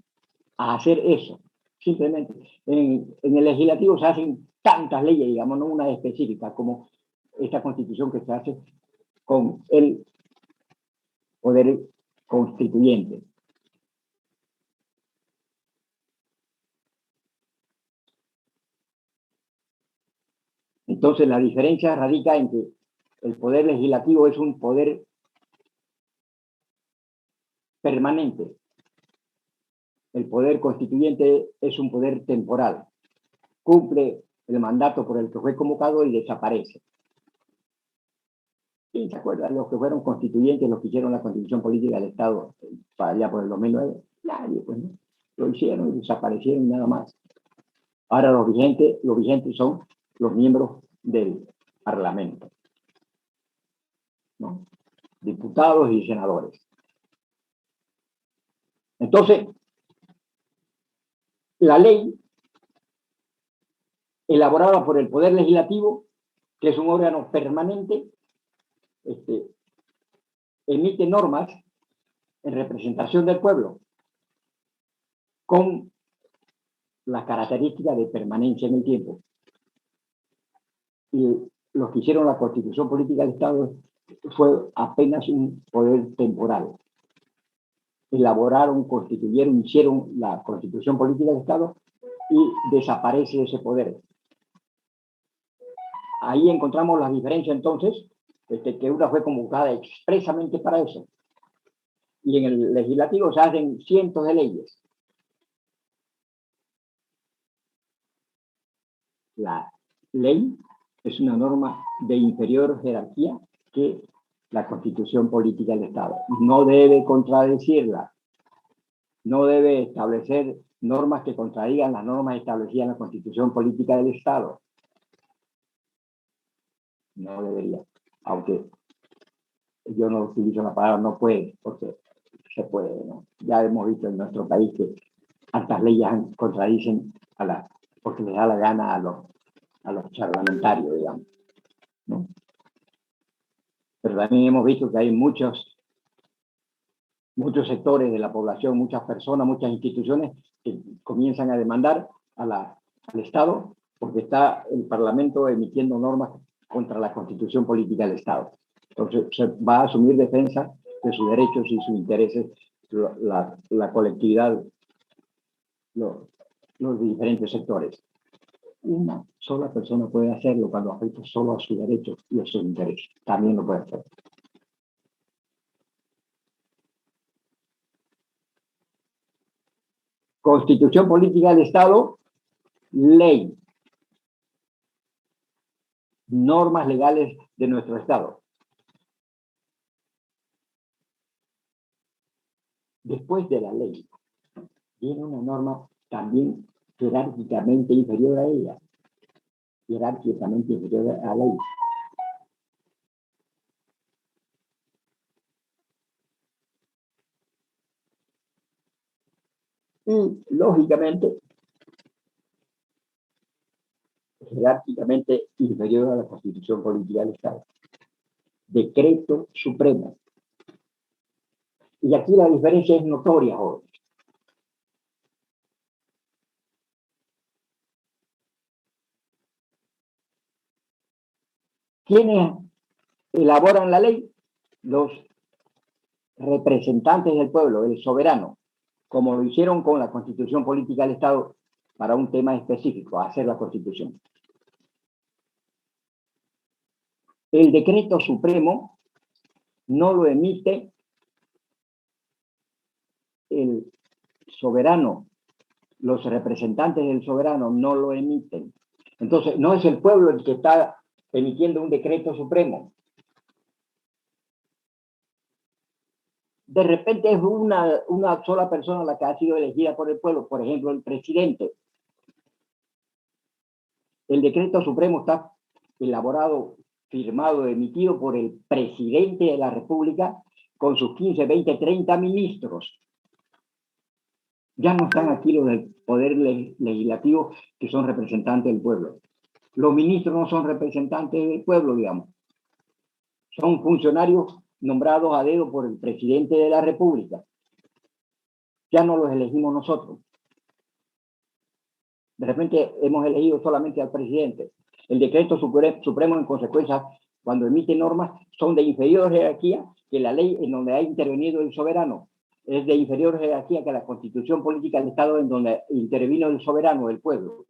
[SPEAKER 1] A hacer eso, simplemente. En el legislativo se hacen tantas leyes, digamos, no una específica, como esta Constitución que se hace con el poder constituyente. Entonces, la diferencia radica en que el poder legislativo es un poder permanente. el poder constituyente es un poder temporal. Cumple el mandato por el que fue convocado y desaparece. ¿Y se acuerdan los que fueron constituyentes, los que hicieron la constitución política del Estado para allá por el 2009? Nadie, pues, ¿no? Lo hicieron y desaparecieron nada más. Ahora los vigentes son los miembros del Parlamento, ¿no? Diputados y senadores. Entonces, la ley elaborada por el Poder Legislativo, que es un órgano permanente, emite normas en representación del pueblo con la característica de permanencia en el tiempo. Y los que hicieron la Constitución Política del Estado fue apenas un poder temporal. Elaboraron, constituyeron, hicieron la Constitución Política del Estado y desaparece ese poder. Ahí encontramos la diferencia entonces, que una fue convocada expresamente para eso. Y en el legislativo se hacen cientos de leyes. La ley es una norma de inferior jerarquía que la Constitución Política del Estado. No debe contradecirla. No debe establecer normas que contradigan las normas establecidas en la Constitución Política del Estado. No debería. Aunque yo no utilizo la palabra no puede, porque se puede, ¿no? Ya hemos visto en nuestro país que tantas leyes contradicen porque les da la gana a los parlamentarios, digamos, ¿no? Pero también hemos visto que hay muchos sectores de la población, muchas personas, muchas instituciones que comienzan a demandar al Estado porque está el Parlamento emitiendo normas contra la Constitución Política del Estado. Entonces se va a asumir defensa de sus derechos y sus intereses la colectividad, los diferentes sectores. Una sola persona puede hacerlo cuando afecta solo a sus derechos y a sus intereses. También lo puede hacer. Constitución Política del Estado, ley. Normas legales de nuestro Estado. Después de la ley, viene una norma también jerárquicamente inferior a ella. Jerárquicamente inferior a la ley. Y, lógicamente, jerárquicamente inferior a la Constitución Política del Estado. Decreto Supremo. Y aquí la diferencia es notoria hoy. ¿Quiénes elaboran la ley? Los representantes del pueblo, el soberano, como lo hicieron con la Constitución Política del Estado para un tema específico, hacer la Constitución. El decreto supremo no lo emite el soberano, los representantes del soberano no lo emiten. Entonces, no es el pueblo el que está emitiendo un decreto supremo. De repente es una sola persona la que ha sido elegida por el pueblo, por ejemplo, el presidente. El decreto supremo está elaborado, firmado, emitido por el presidente de la República con sus 15, 20, 30 ministros. Ya no están aquí los del Poder Legislativo que son representantes del pueblo. Los ministros no son representantes del pueblo, digamos. Son funcionarios nombrados a dedo por el presidente de la República. Ya no los elegimos nosotros. De repente hemos elegido solamente al presidente. El decreto supremo, en consecuencia, cuando emite normas, son de inferior jerarquía que la ley en donde ha intervenido el soberano. Es de inferior jerarquía que la Constitución Política del Estado en donde intervino el soberano, el pueblo.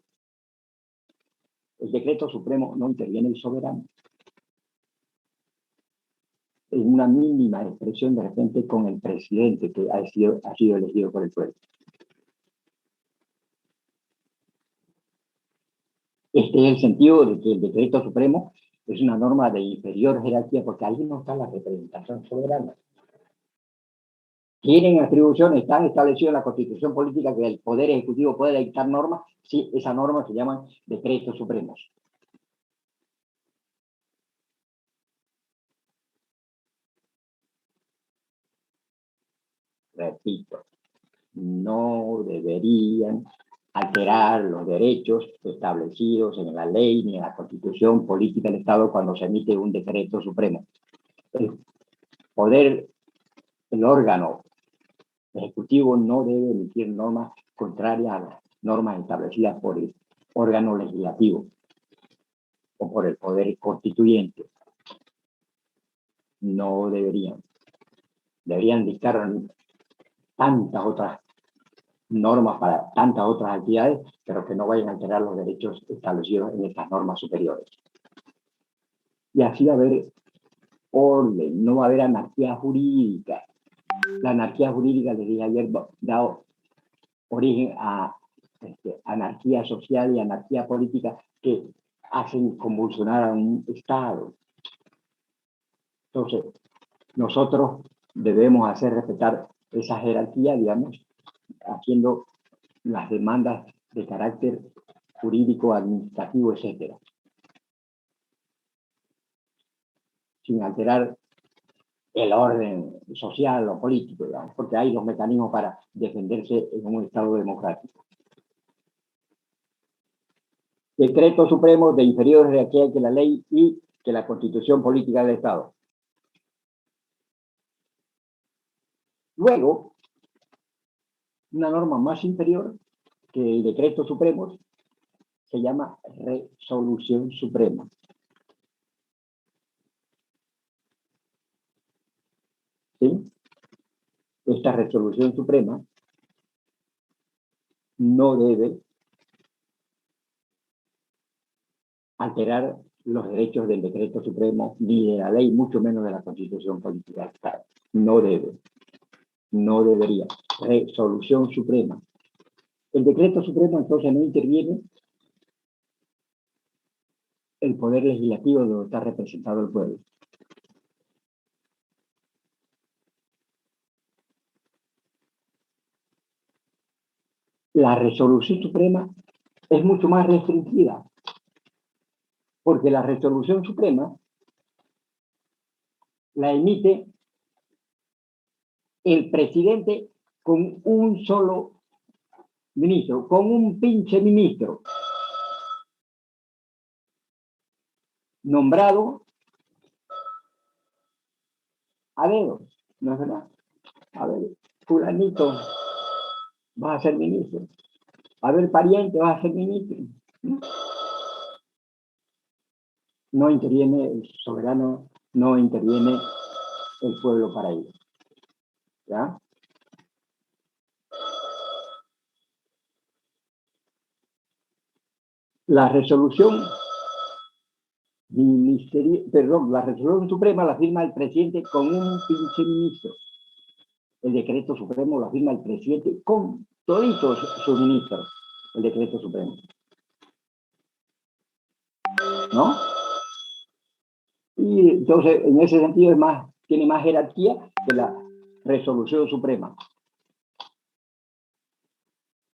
[SPEAKER 1] El decreto supremo no interviene el soberano. En una mínima expresión de repente con el presidente que ha sido elegido por el pueblo. Este es el sentido de que el decreto supremo es una norma de inferior jerarquía, porque ahí no está la representación soberana. Tienen atribuciones, están establecidas en la Constitución Política que el Poder Ejecutivo puede dictar normas, sí, esas normas se llaman decretos supremos. Repito, no deberían alterar los derechos establecidos en la ley ni en la Constitución Política del Estado cuando se emite un decreto supremo. El poder, el órgano ejecutivo no debe emitir normas contrarias a las normas establecidas por el órgano legislativo o por el poder constituyente. No deberían. Deberían dictar tantas otras normas para tantas otras actividades, pero que no vayan a alterar los derechos establecidos en estas normas superiores. Y así va a haber orden, no va a haber anarquía jurídica. La anarquía jurídica, les dije ayer, ha dado origen a anarquía social y anarquía política que hacen convulsionar a un Estado. Entonces, nosotros debemos hacer respetar esa jerarquía, digamos, haciendo las demandas de carácter jurídico, administrativo, etcétera, sin alterar el orden social o político, digamos, porque hay los mecanismos para defenderse en un Estado democrático. Decreto supremo de inferior jerarquía que la ley y que la Constitución Política del Estado. Luego, una norma más inferior que el decreto supremo se llama resolución suprema. ¿Sí? Esta resolución suprema no debe alterar los derechos del decreto supremo ni de la ley, mucho menos de la Constitución Política del Estado. No debe. No debería. Resolución suprema. El decreto supremo entonces no interviene el poder legislativo donde está representado el pueblo. La resolución suprema es mucho más restringida, porque la resolución suprema la emite el presidente con un solo ministro, con un pinche ministro, nombrado a dedo, ¿no es verdad? A ver, fulanito va a ser ministro. A ver, pariente va a ser ministro. No interviene el soberano, no interviene el pueblo para ello. ¿Ya? La resolución la resolución suprema la firma el presidente con un pinche ministro. El decreto supremo lo firma el presidente con toditos sus ministros. El decreto supremo. ¿No? Y entonces, en ese sentido, tiene más jerarquía que la resolución suprema.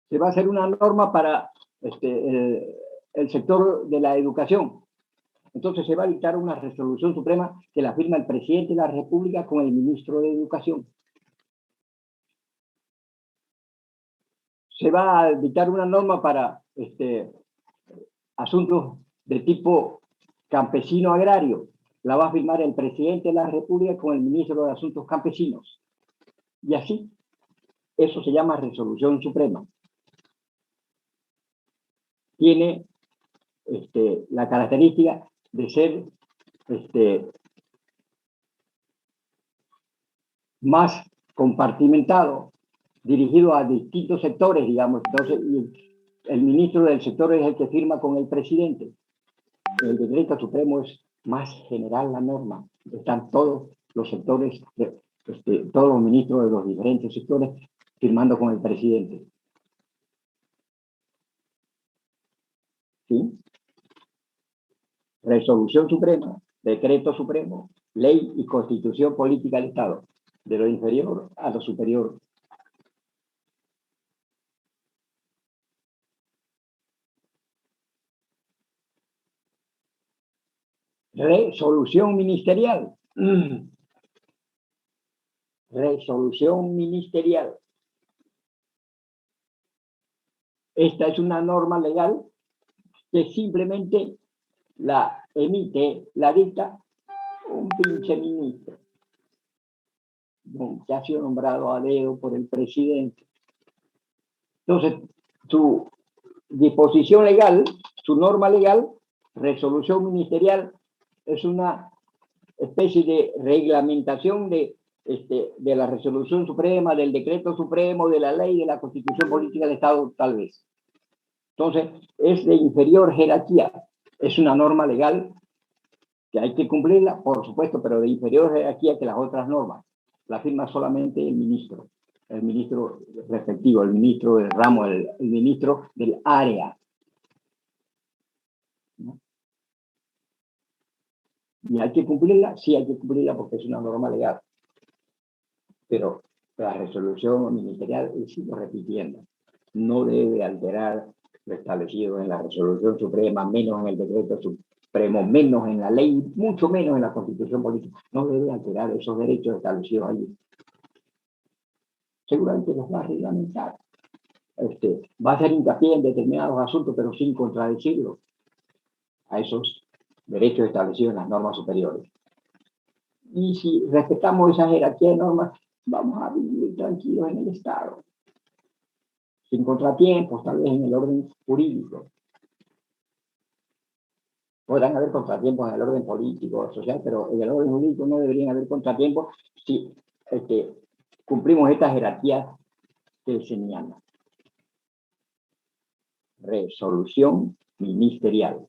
[SPEAKER 1] Se va a hacer una norma para el sector de la educación. Entonces se va a dictar una resolución suprema que la firma el presidente de la República con el ministro de Educación. Se va a dictar una norma para asuntos de tipo campesino agrario. La va a firmar el presidente de la República con el ministro de Asuntos Campesinos. Y así, eso se llama resolución suprema. Tiene la característica de ser más compartimentado, dirigido a distintos sectores, digamos. Entonces, el ministro del sector es el que firma con el presidente. El decreto supremo es más general la norma. Están todos los sectores, todos los ministros de los diferentes sectores firmando con el presidente. ¿Sí? resolución suprema, decreto supremo, ley y constitución política del Estado, de lo inferior a lo superior. Resolución ministerial. Resolución ministerial. Esta es una norma legal que simplemente la emite, la dicta un pinche ministro, que ha sido nombrado a dedo por el presidente. Entonces, su disposición legal, su norma legal, resolución ministerial, es una especie de reglamentación de la resolución suprema, del decreto supremo, de la ley, de la constitución política del Estado, tal vez. Entonces, es de inferior jerarquía. Es una norma legal que hay que cumplirla, por supuesto, pero de inferior jerarquía que las otras normas. La firma solamente el ministro respectivo, el ministro del ramo, el ministro del área. ¿No? ¿Y hay que cumplirla? Sí, hay que cumplirla porque es una norma legal. Pero la resolución ministerial, y sigo repitiendo, no debe alterar lo establecido en la resolución suprema, menos en el decreto supremo, menos en la ley, mucho menos en la constitución política. No debe alterar esos derechos establecidos allí. Seguramente los va a reglamentar. Va a hacer hincapié en determinados asuntos, pero sin contradecirlos a esos derechos establecidos en las normas superiores. Y si respetamos esa jerarquía de normas, vamos a vivir tranquilos en el Estado, sin contratiempos, tal vez en el orden jurídico. Podrán haber contratiempos en el orden político, social, pero en el orden jurídico no deberían haber contratiempos si cumplimos esta jerarquía que señala. Resolución ministerial,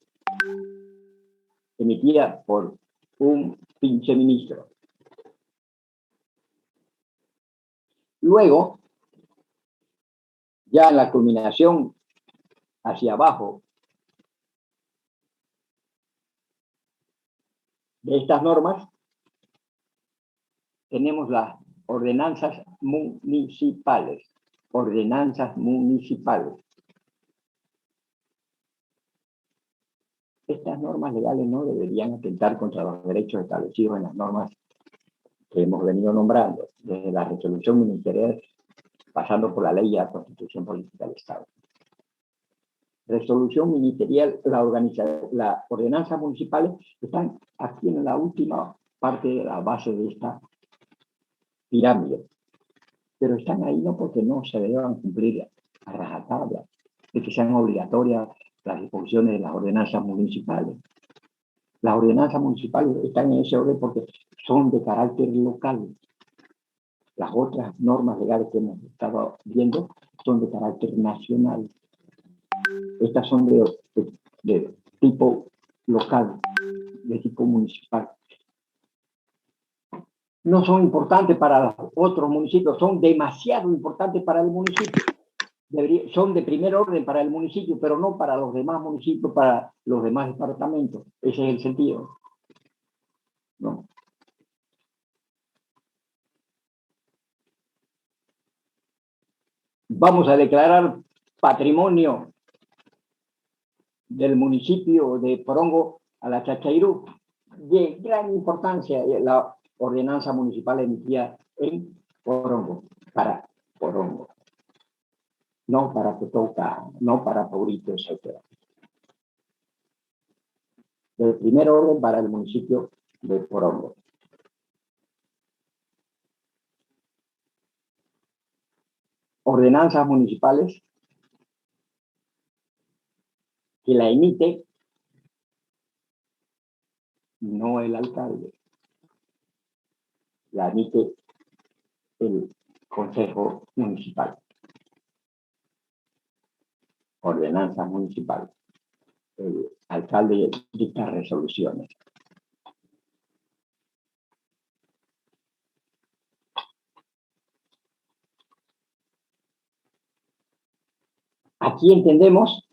[SPEAKER 1] emitida por un pinche ministro. Luego, ya en la culminación hacia abajo de estas normas, tenemos las ordenanzas municipales. Ordenanzas municipales. Estas normas legales no deberían atentar contra los derechos establecidos en las normas que hemos venido nombrando, desde la resolución ministerial, pasando por la ley y la constitución política del Estado. Resolución ministerial, la ordenanza municipales están aquí en la última parte de la base de esta pirámide, pero están ahí no porque no se deban cumplir a rajatabla, de que sean obligatorias las disposiciones de las ordenanzas municipales. Las ordenanzas municipales están en ese orden porque son de carácter local. Las otras normas legales que hemos estado viendo son de carácter nacional. Estas son de tipo local, de tipo municipal. No son importantes para los otros municipios, son demasiado importantes para el municipio. Son de primer orden para el municipio, pero no para los demás municipios, para los demás departamentos. Ese es el sentido. ¿No? Vamos a declarar patrimonio del municipio de Porongo a la Chachairú, de gran importancia la ordenanza municipal emitida en Porongo, para Porongo. No para Totoca, no para Paurito, etc. De primer orden para el municipio de Porongo. Ordenanzas municipales que la emite no el alcalde, la emite el Consejo Municipal. Ordenanzas municipales. El alcalde dicta resoluciones. Aquí entendemos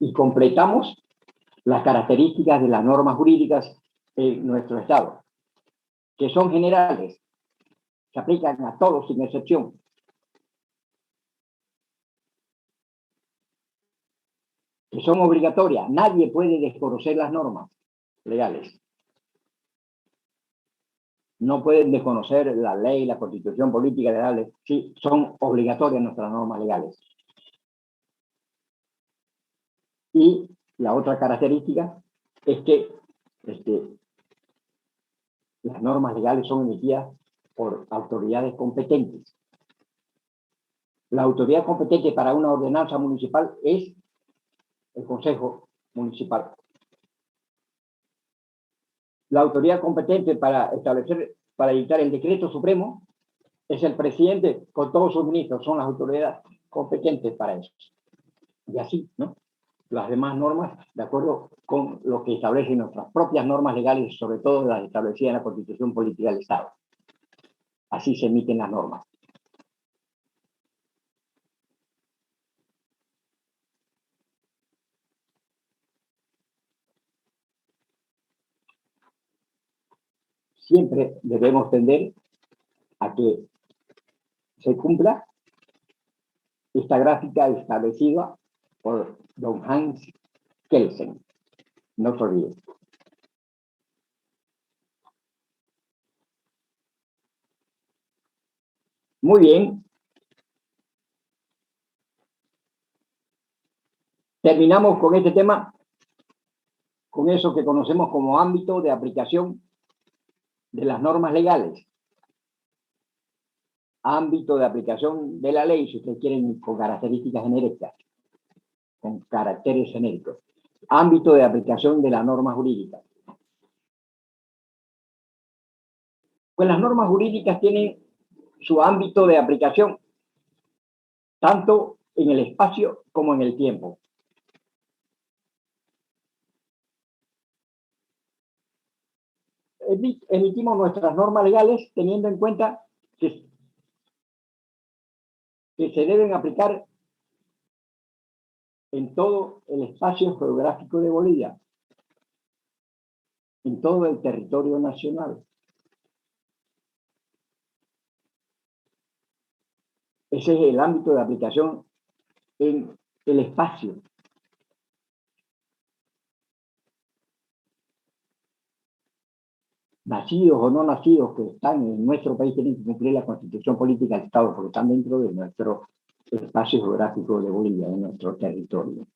[SPEAKER 1] y completamos las características de las normas jurídicas en nuestro Estado, que son generales, se aplican a todos sin excepción. Que son obligatorias, nadie puede desconocer las normas legales. No pueden desconocer la ley, la constitución política legales, sí, son obligatorias nuestras normas legales. Y la otra característica es que las normas legales son emitidas por autoridades competentes. La autoridad competente para una ordenanza municipal es el Consejo Municipal. La autoridad competente para dictar el decreto supremo es el presidente con todos sus ministros, son las autoridades competentes para eso. Y así, ¿no? Las demás normas, de acuerdo con lo que establecen nuestras propias normas legales, sobre todo las establecidas en la Constitución Política del Estado. Así se emiten las normas. Siempre debemos tender a que se cumpla esta gráfica establecida por don Hans Kelsen. No se olvide. Muy bien. Terminamos con este tema, con eso que conocemos como ámbito de aplicación de las normas legales. Ámbito de aplicación de la ley, si ustedes quieren, con características genéricas, con caracteres genéricos. Ámbito de aplicación de la norma jurídica. Pues las normas jurídicas tienen su ámbito de aplicación, tanto en el espacio como en el tiempo. Emitimos nuestras normas legales teniendo en cuenta que se deben aplicar en todo el espacio geográfico de Bolivia, en todo el territorio nacional. Ese es el ámbito de aplicación en el espacio. Nacidos o no nacidos que están en nuestro país tienen que cumplir la Constitución Política del Estado porque están dentro de nuestro espacio geográfico de Bolivia, en nuestro territorio.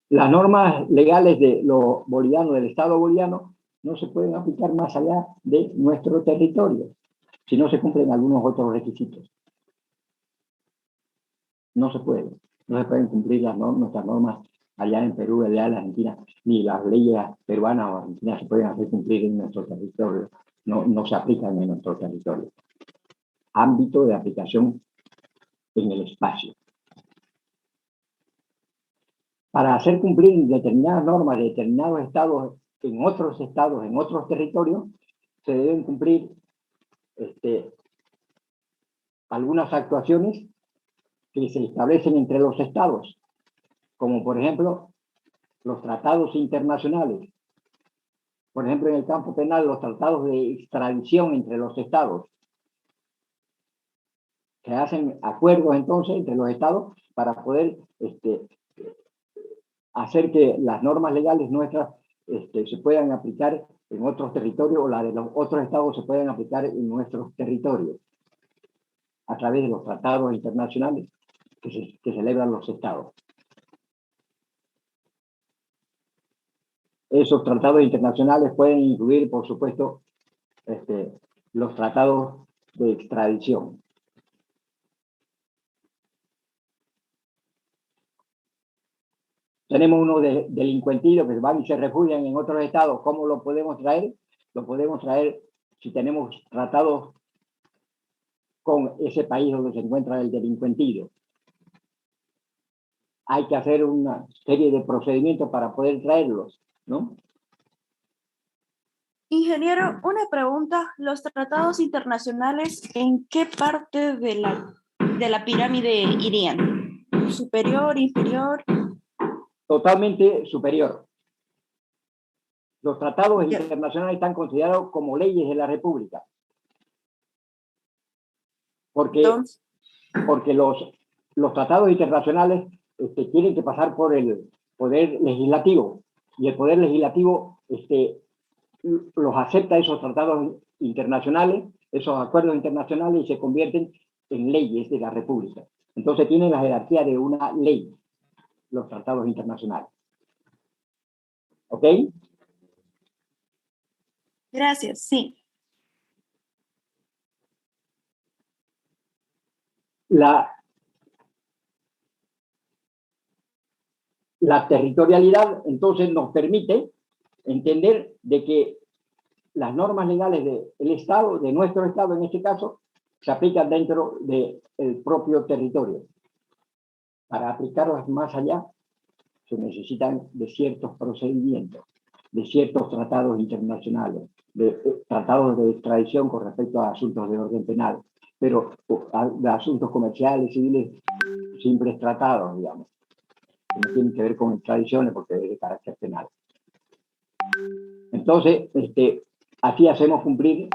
[SPEAKER 1] Las normas legales de los bolivianos, del Estado boliviano, no se pueden aplicar más allá de nuestro territorio, si no se cumplen algunos otros requisitos. No se pueden cumplir nuestras normas allá en Perú, allá en Argentina, ni las leyes peruanas o argentinas se pueden hacer cumplir en nuestro territorio, no se aplican en nuestro territorio. Ámbito de aplicación en el espacio. Para hacer cumplir determinadas normas de determinados estados, en otros territorios, se deben cumplir algunas actuaciones que se establecen entre los estados, como por ejemplo los tratados internacionales. Por ejemplo, en el campo penal, los tratados de extradición entre los estados. Se hacen acuerdos entonces entre los estados para poder hacer que las normas legales nuestras se puedan aplicar en otros territorios o las de los otros estados se puedan aplicar en nuestros territorios a través de los tratados internacionales que celebran los estados. Esos tratados internacionales pueden incluir, por supuesto, los tratados de extradición. Tenemos unos delincuentidos que van y se refugian en otros estados. ¿Cómo lo podemos traer? Lo podemos traer si tenemos tratados con ese país donde se encuentra el delincuentido. Hay que hacer una serie de procedimientos para poder traerlos, ¿no?
[SPEAKER 2] Ingeniero, una pregunta. ¿Los tratados internacionales en qué parte de la pirámide irían? superior, inferior.
[SPEAKER 1] Totalmente superior. Los tratados
[SPEAKER 2] Ya.
[SPEAKER 1] internacionales están considerados como leyes de la República.
[SPEAKER 2] Entonces,
[SPEAKER 1] Porque los tratados internacionales tienen que pasar por el Poder Legislativo, y el Poder Legislativo los acepta, esos tratados internacionales, esos acuerdos internacionales, y se convierten en leyes de la República. Entonces tienen la jerarquía de una ley, los tratados internacionales. ¿Ok?
[SPEAKER 2] gracias, sí.
[SPEAKER 1] La territorialidad, entonces, nos permite entender de que las normas legales del Estado, de nuestro Estado en este caso, se aplican dentro del propio territorio. Para aplicarlas más allá, se necesitan de ciertos procedimientos, de ciertos tratados internacionales, de tratados de extradición con respecto a asuntos de orden penal, pero de asuntos comerciales, civiles, simples tratados, digamos, que no tienen que ver con extradiciones porque es de carácter penal. Entonces, así hacemos cumplir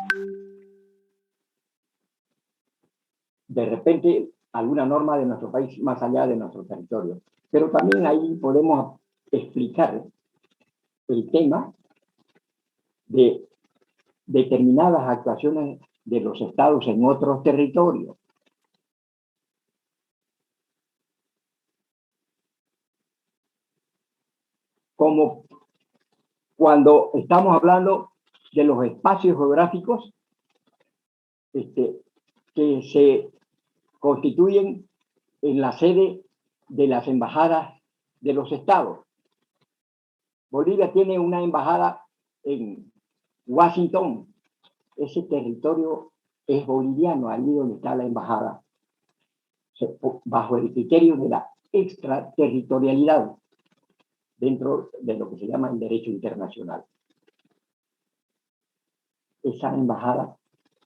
[SPEAKER 1] de repente alguna norma de nuestro país más allá de nuestro territorio. Pero también ahí podemos explicar el tema de determinadas actuaciones de los estados en otros territorios. Como cuando estamos hablando de los espacios geográficos que se constituyen en la sede de las embajadas de los estados. Bolivia tiene una embajada en Washington. Ese territorio es boliviano, allí donde está la embajada, bajo el criterio de la extraterritorialidad dentro de lo que se llama el derecho internacional. Esa embajada,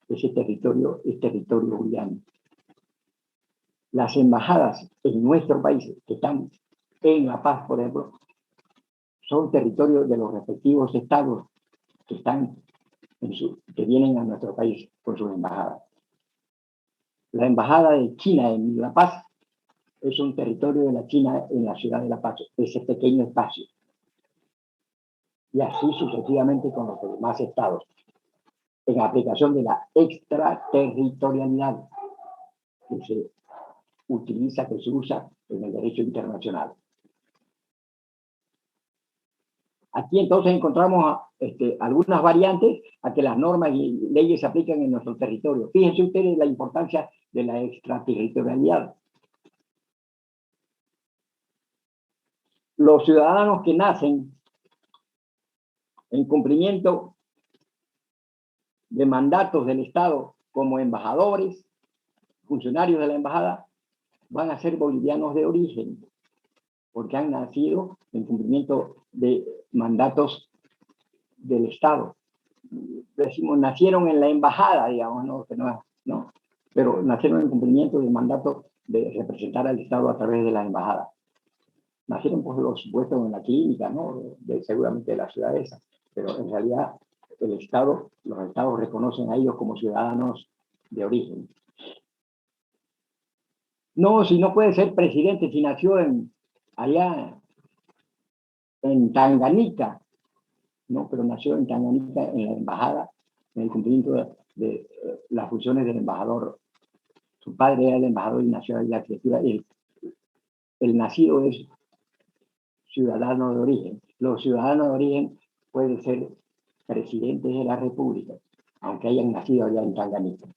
[SPEAKER 1] ese territorio es territorio boliviano. Las embajadas en nuestro país que están en La Paz, por ejemplo, son territorios de los respectivos estados que están que vienen a nuestro país con sus embajadas. La embajada de China en La Paz es un territorio de la China en la ciudad de La Paz, ese pequeño espacio. Y así sucesivamente con los demás estados, en aplicación de la extraterritorialidad que se utiliza, que se usa en el derecho internacional. Aquí entonces encontramos algunas variantes a que las normas y leyes se aplican en nuestro territorio. Fíjense ustedes la importancia de la extraterritorialidad. Los ciudadanos que nacen en cumplimiento de mandatos del Estado como embajadores, funcionarios de la embajada, van a ser bolivianos de origen, porque han nacido en cumplimiento de mandatos del Estado. Decimos, nacieron en la embajada, digamos, no, pero nacieron en cumplimiento del mandato de representar al Estado a través de la embajada. Nacieron, por supuesto, en la clínica, ¿no? Seguramente de la ciudad esa, pero en realidad los estados reconocen a ellos como ciudadanos de origen. No, si no puede ser presidente, si nació allá en Tanganica, no, pero nació en Tanganica, en la embajada, en el cumplimiento de las funciones del embajador. Su padre era el embajador y nació ahí la criatura. El nacido es ciudadano de origen. Los ciudadanos de origen pueden ser presidentes de la República, aunque hayan nacido allá en Tanganica.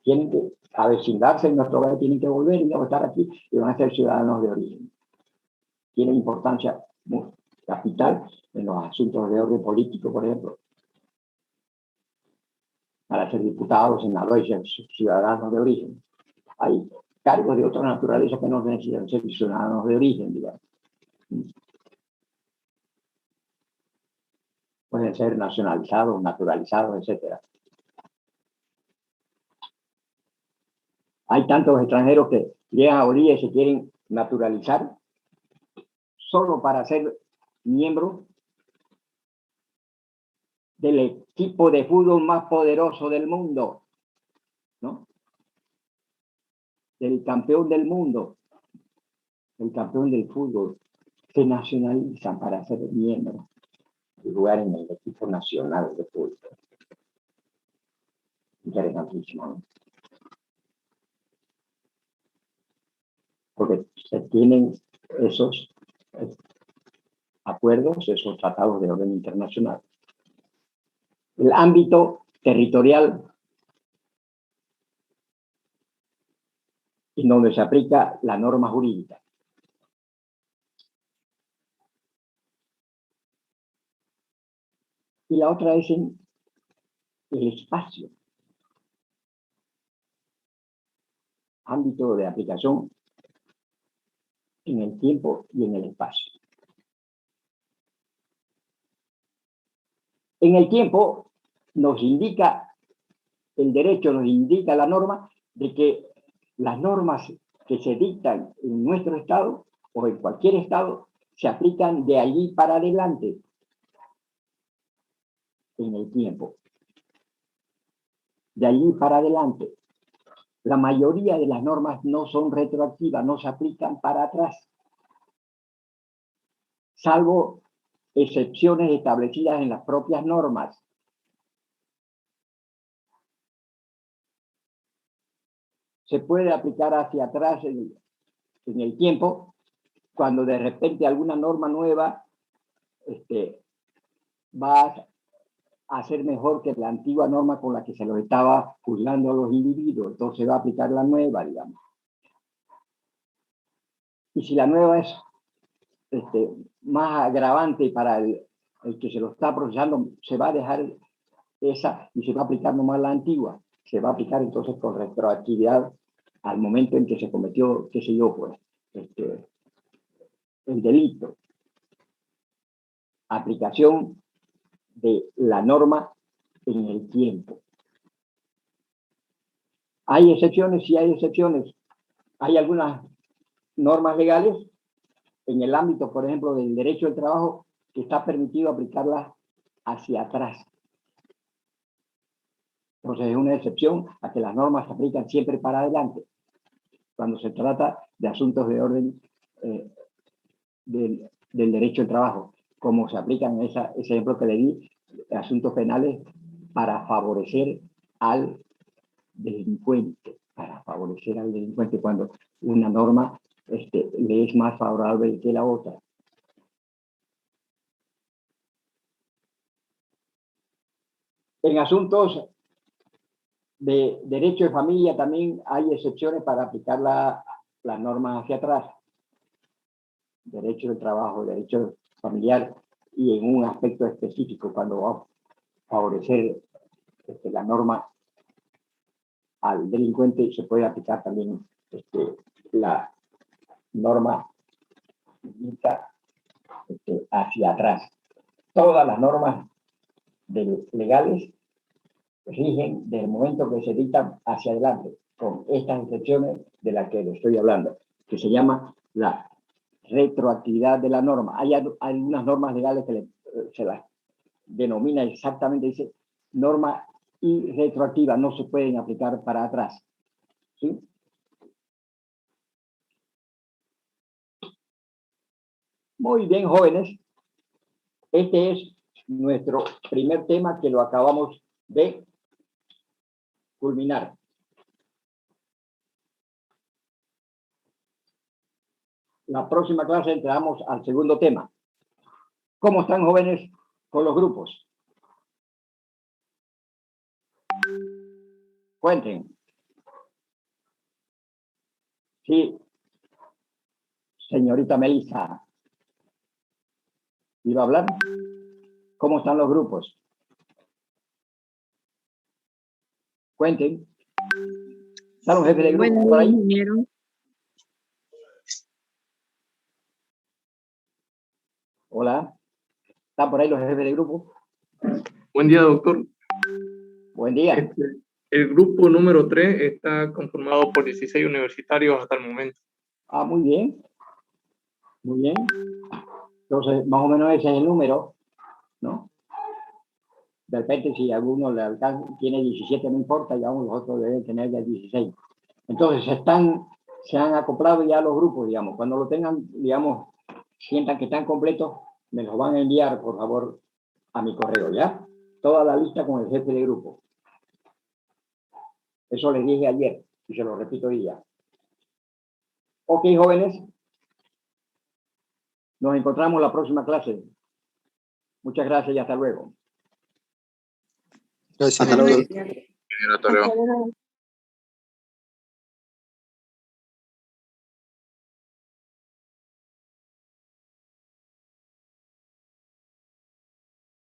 [SPEAKER 1] Tienen que avecindarse en nuestro hogar, tienen que volver y estar aquí y van a ser ciudadanos de origen. Tiene importancia capital en los asuntos de orden político, por ejemplo, para ser diputados, senadores, ciudadanos de origen. Hay cargos de otra naturaleza que no necesitan ser ciudadanos de origen, digamos. Pueden ser nacionalizados, naturalizados, etc. Hay tantos extranjeros que llegan a Bolivia y se quieren naturalizar solo para ser miembros del equipo de fútbol más poderoso del mundo, ¿no? Del campeón del mundo, el campeón del fútbol. Se nacionalizan para ser miembros y jugar en el equipo nacional de fútbol. Interesantísimo, ¿no? Porque se tienen esos acuerdos, esos tratados de orden internacional. El ámbito territorial en donde se aplica la norma jurídica. Y la otra es en el espacio. Ámbito de aplicación en el tiempo y en el espacio. En el tiempo nos indica el derecho, nos indica la norma de que las normas que se dictan en nuestro estado o en cualquier estado se aplican de allí para adelante en el tiempo. De allí para adelante. La mayoría de las normas no son retroactivas, no se aplican para atrás, salvo excepciones establecidas en las propias normas. Se puede aplicar hacia atrás en el tiempo cuando de repente alguna norma nueva va a ser mejor que la antigua norma con la que se lo estaba juzgando a los individuos, entonces va a aplicar la nueva, digamos. Y si la nueva es más agravante para el que se lo está procesando, se va a dejar esa y se va a aplicar nomás la antigua. Se va a aplicar entonces con retroactividad al momento en que se cometió, qué sé yo, pues, el delito. Aplicación de la norma en el tiempo. ¿Hay excepciones? Sí hay excepciones. Hay algunas normas legales en el ámbito, por ejemplo, del derecho del trabajo, que está permitido aplicarlas hacia atrás. Entonces es una excepción a que las normas se aplican siempre para adelante, cuando se trata de asuntos de orden del derecho del trabajo, como se aplican ese ejemplo que le di, asuntos penales para favorecer al delincuente, cuando una norma le es más favorable que la otra. En asuntos de derecho de familia también hay excepciones para aplicar las normas hacia atrás. Derecho del trabajo, derecho familiar, y en un aspecto específico, cuando va a favorecer la norma al delincuente, se puede aplicar también la norma hacia atrás. Todas las normas legales rigen del momento que se dictan hacia adelante, con estas excepciones de las que le estoy hablando, que se llama la retroactividad de la norma. Hay algunas normas legales que se las denomina exactamente, dice, norma irretroactiva, no se pueden aplicar para atrás. ¿Sí? Muy bien, jóvenes. Este es nuestro primer tema que lo acabamos de culminar. La próxima clase entramos al segundo tema. ¿Cómo están, jóvenes, con los grupos? Cuenten. Sí, señorita Melissa. ¿Iba a hablar? ¿Cómo están los grupos? Cuenten. ¿Están los jefes de grupo por ahí?
[SPEAKER 2] Ingeniero.
[SPEAKER 1] Hola. ¿Están por ahí los jefes de grupo?
[SPEAKER 3] Buen día, doctor.
[SPEAKER 1] Buen día.
[SPEAKER 3] El grupo número 3 está conformado por 16 universitarios hasta el momento.
[SPEAKER 1] Ah, muy bien. Muy bien. Entonces, más o menos ese es el número, ¿no? De repente, si alguno le alcanza, tiene 17, no importa, ya los otros deben tener ya 16. Entonces, se han acoplado ya los grupos, digamos. Cuando lo tengan, digamos, sientan que están completos, me los van a enviar, por favor, a mi correo, ¿ya? Toda la lista con el jefe de grupo. Eso les dije ayer y se lo repito hoy día. Ok, jóvenes. Nos encontramos la próxima clase. Muchas gracias y hasta luego.
[SPEAKER 4] Gracias,
[SPEAKER 2] Hasta
[SPEAKER 4] doctor.
[SPEAKER 2] luego.
[SPEAKER 5] Hasta luego.
[SPEAKER 2] Hasta luego.